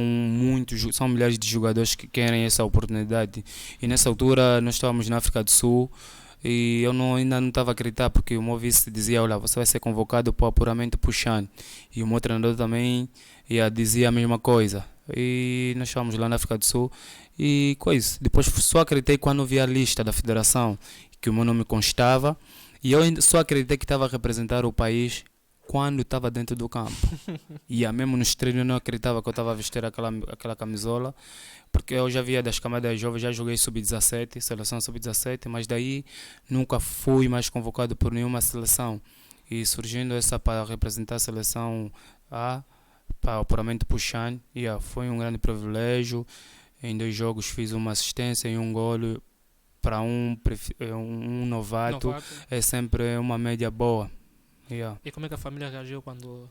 Speaker 6: milhares de jogadores que querem essa oportunidade. E nessa altura nós estávamos na África do Sul e eu ainda não estava a acreditar, porque o meu vice dizia, olha, você vai ser convocado para o apuramento para o CHAN. E o meu treinador também dizia a mesma coisa. E nós estávamos lá na África do Sul e depois só acreditei quando vi a lista da federação, que o meu nome constava, e eu só acreditei que estava a representar o país quando estava dentro do campo. E mesmo nos treinos eu não acreditava que eu estava a vestir aquela camisola, porque eu já via das camadas jovens, já joguei sub-17, seleção sub-17, mas daí nunca fui mais convocado por nenhuma seleção. E surgindo essa para representar a seleção A, para o puramente puxando, foi um grande privilégio. Em 2 jogos fiz uma assistência e um golo para um novato. É sempre uma média boa.
Speaker 1: E como é que a família reagiu quando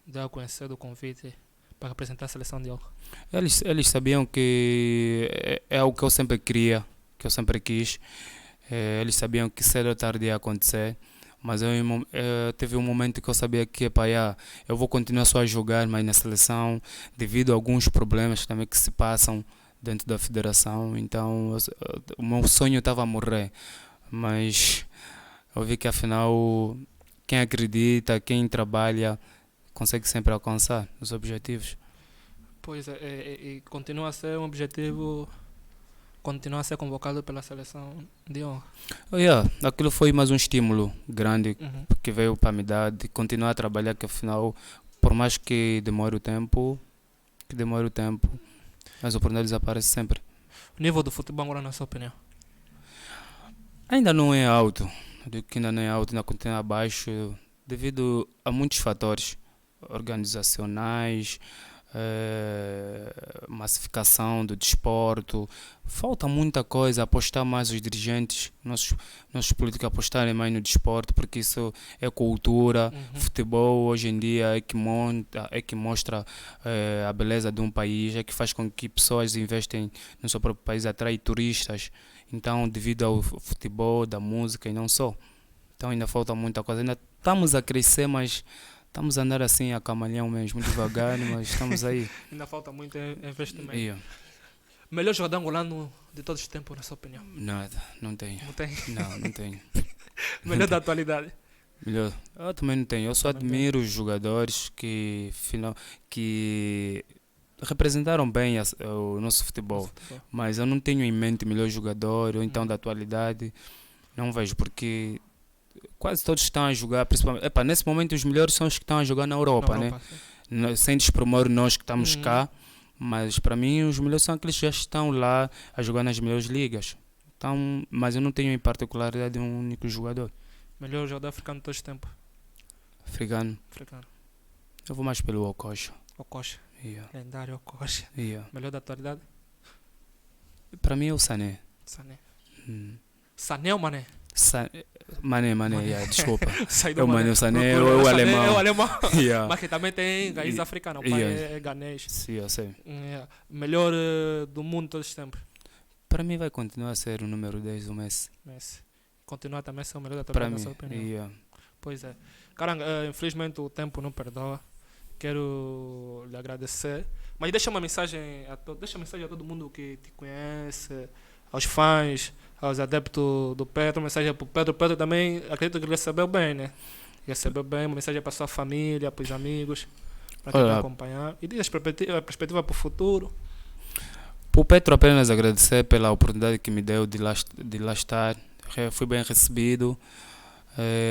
Speaker 1: deu a conhecer do convite para representar a seleção de Angola?
Speaker 6: Eles sabiam que é algo que eu sempre queria, que eu sempre quis. Eles sabiam que cedo ou tarde ia acontecer. Mas teve um momento que eu sabia que eu vou continuar só a jogar, mas na seleção, devido a alguns problemas também que se passam dentro da federação. Então o meu sonho estava a morrer. Mas eu vi que afinal, quem acredita, quem trabalha, consegue sempre alcançar os objetivos.
Speaker 1: Pois é, e continua a ser um objetivo, continuar a ser convocado pela seleção de honra.
Speaker 6: Aquilo foi mais um estímulo grande
Speaker 1: Uhum.
Speaker 6: que veio para me dar de continuar a trabalhar, que afinal, por mais que demore o tempo, as oportunidades aparecem sempre.
Speaker 1: O nível do futebol agora, na sua opinião?
Speaker 6: Ainda não é alto, eu digo que ainda não é alto, ainda continua abaixo, devido a muitos fatores organizacionais, massificação do desporto. Falta muita coisa, apostar mais os dirigentes, nossos políticos apostarem mais no desporto, porque isso é cultura. Futebol hoje em dia é que mostra a beleza de um país, é que faz com que pessoas investem no seu próprio país, atrai turistas. Então, devido ao futebol, da música e não só. Então ainda falta muita coisa, ainda estamos a crescer, mas estamos a andar assim a camalhão mesmo, devagar, mas estamos aí.
Speaker 1: Ainda falta muito investimento.
Speaker 6: Yeah.
Speaker 1: Melhor jogador angolano de todos os tempos, na sua opinião?
Speaker 6: Nada, não tenho.
Speaker 1: Não tem?
Speaker 6: Não tenho.
Speaker 1: Melhor da atualidade?
Speaker 6: Melhor. Eu também não tenho. Eu só admiro os jogadores que representaram bem o nosso futebol. Mas eu não tenho em mente melhor jogador ou então da atualidade. Não vejo, porque quase todos estão a jogar, principalmente. Nesse momento os melhores são os que estão a jogar na Europa, né? Sem despromor nós que estamos cá. Mas para mim os melhores são aqueles que já estão lá a jogar nas melhores ligas. Então, mas eu não tenho em particularidade um único jogador.
Speaker 1: Melhor jogador africano de todos os tempos?
Speaker 6: Africano. Eu vou mais pelo Okocha.
Speaker 1: Okocha.
Speaker 6: Yeah.
Speaker 1: Lendário Okocha.
Speaker 6: Yeah.
Speaker 1: Melhor da atualidade?
Speaker 6: Para mim é o Sané.
Speaker 1: Sané ou Mané?
Speaker 6: Mané, desculpa.
Speaker 1: É
Speaker 6: o Mané, o Sané, é o alemão.
Speaker 1: É o alemão.
Speaker 6: Yeah.
Speaker 1: Mas que também tem raiz africana. O pai é ganês.
Speaker 6: Sim, eu sei.
Speaker 1: Melhor do mundo de todos os tempos?
Speaker 6: Para mim vai continuar a ser o número 10, o Messi.
Speaker 1: Continuar também a ser o melhor da tua
Speaker 6: Para mim,
Speaker 1: opinião.
Speaker 6: yeah.
Speaker 1: Pois é. Caramba, infelizmente o tempo não perdoa. Quero lhe agradecer. Mas deixa uma mensagem a todo mundo que te conhece, aos fãs, aos adeptos do Petro. Uma mensagem para o Petro. O Petro também, acredito que ele recebeu bem, né? Recebeu bem. Uma mensagem para sua família, para os amigos, para quem vai acompanhar. E diz a perspectiva para o futuro.
Speaker 6: Para o Petro, apenas agradecer pela oportunidade que me deu de lá estar. Fui bem recebido.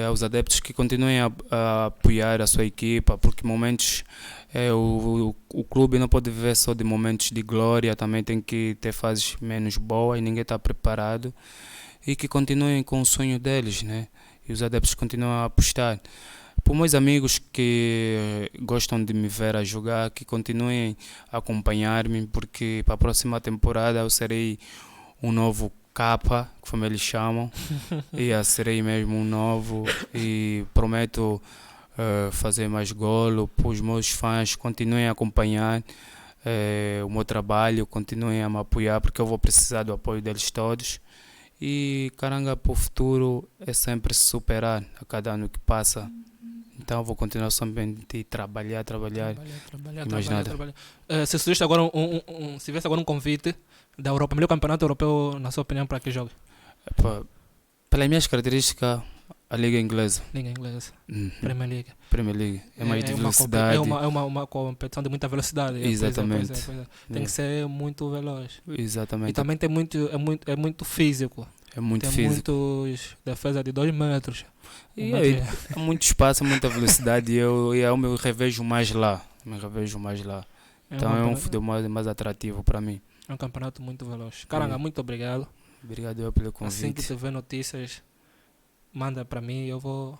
Speaker 6: Aos adeptos que continuem a apoiar a sua equipa, porque momentos o clube não pode viver só de momentos de glória, também tem que ter fases menos boas e ninguém está preparado, e que continuem com o sonho deles, né? E os adeptos continuam a apostar. Para meus amigos que gostam de me ver a jogar, que continuem a acompanhar-me, porque para a próxima temporada eu serei um novo capa, como eles chamam, e serei mesmo um novo, e prometo fazer mais golo. Para os meus fãs, continuem a acompanhar o meu trabalho, continuem a me apoiar, porque eu vou precisar do apoio deles todos. E caranga, para o futuro é sempre se superar a cada ano que passa. Então eu vou continuar somente trabalhar e mais nada.
Speaker 1: Se surgisse agora se tivesse agora um convite da Europa, melhor campeonato europeu, na sua opinião, para que jogue?
Speaker 6: Pelas minhas características, a Liga Inglesa.
Speaker 1: Liga Inglesa.
Speaker 6: Premier League. É mais de velocidade.
Speaker 1: É uma competição de muita velocidade.
Speaker 6: Exatamente.
Speaker 1: Tem que ser muito veloz.
Speaker 6: Exatamente.
Speaker 1: E também é muito físico.
Speaker 6: É muito
Speaker 1: Tem
Speaker 6: físico.
Speaker 1: muitos defesa de 2 metros.
Speaker 6: E
Speaker 1: Um
Speaker 6: aí,
Speaker 1: metro
Speaker 6: há muito espaço, muita velocidade e eu me revejo mais lá. Então é um futebol mais atrativo para mim.
Speaker 1: É um campeonato muito veloz. Caranga, muito obrigado.
Speaker 6: Obrigado eu pelo
Speaker 1: Assim que
Speaker 6: convite.
Speaker 1: tiver notícias, manda para mim e eu vou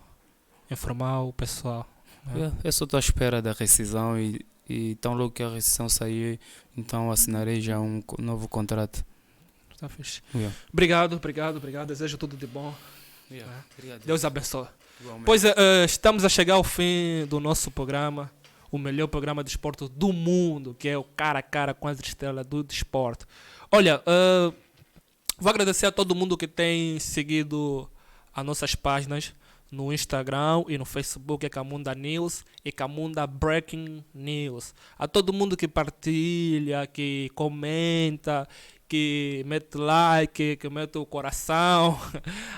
Speaker 1: informar o pessoal.
Speaker 6: Eu só estou à espera da rescisão e tão logo que a rescisão sair, então assinarei já um novo contrato.
Speaker 1: Tá fixe.
Speaker 6: Yeah.
Speaker 1: Obrigado. Desejo tudo de bom.
Speaker 6: Obrigado.
Speaker 1: Deus abençoe.
Speaker 6: Igualmente.
Speaker 1: Pois estamos a chegar ao fim do nosso programa, o melhor programa de esporte do mundo, que é o Cara a Cara com as Estrelas do Desporto. Olha, vou agradecer a todo mundo que tem seguido as nossas páginas no Instagram e no Facebook, é Camunda News e Camunda Breaking News. A todo mundo que partilha, que comenta, que mete like, que mete o coração,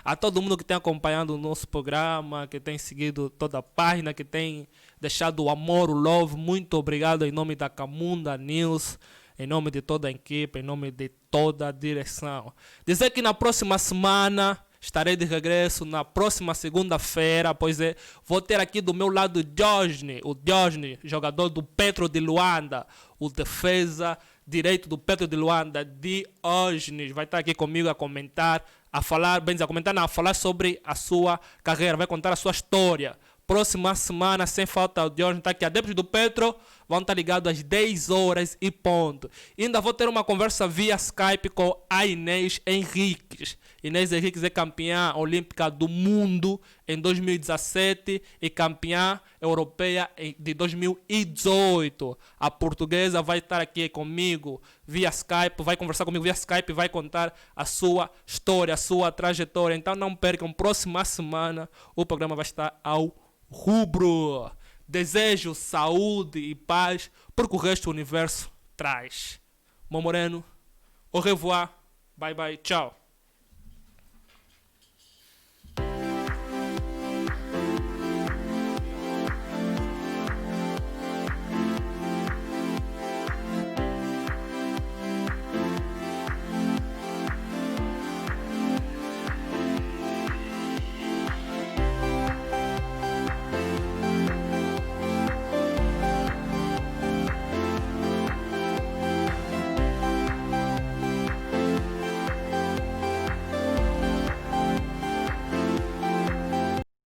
Speaker 1: a todo mundo que tem acompanhado o nosso programa, que tem seguido toda a página, que tem deixado o amor, o love, muito obrigado em nome da Camunda News, em nome de toda a equipe, em nome de toda a direção. Dizer que na próxima semana estarei de regresso, na próxima segunda-feira, pois vou ter aqui do meu lado o Diógenes, jogador do Petro de Luanda, o defesa direito do Petro de Luanda, Diógenes, vai estar aqui comigo a comentar, a falar sobre a sua carreira, vai contar a sua história. Próxima semana, sem falta, o Diógenes está aqui. Adeptos do Petro vão estar ligados às 10 horas e ponto. E ainda vou ter uma conversa via Skype com a Inês Henriques. Inês Henriques é campeã olímpica do mundo em 2017 e campeã europeia de 2018. A portuguesa vai estar aqui comigo via Skype, vai conversar comigo via Skype, vai contar a sua história, a sua trajetória. Então não percam, próxima semana o programa vai estar ao rubro. Desejo saúde e paz, porque o resto do universo traz. Meu Moreno, au revoir, bye bye, tchau.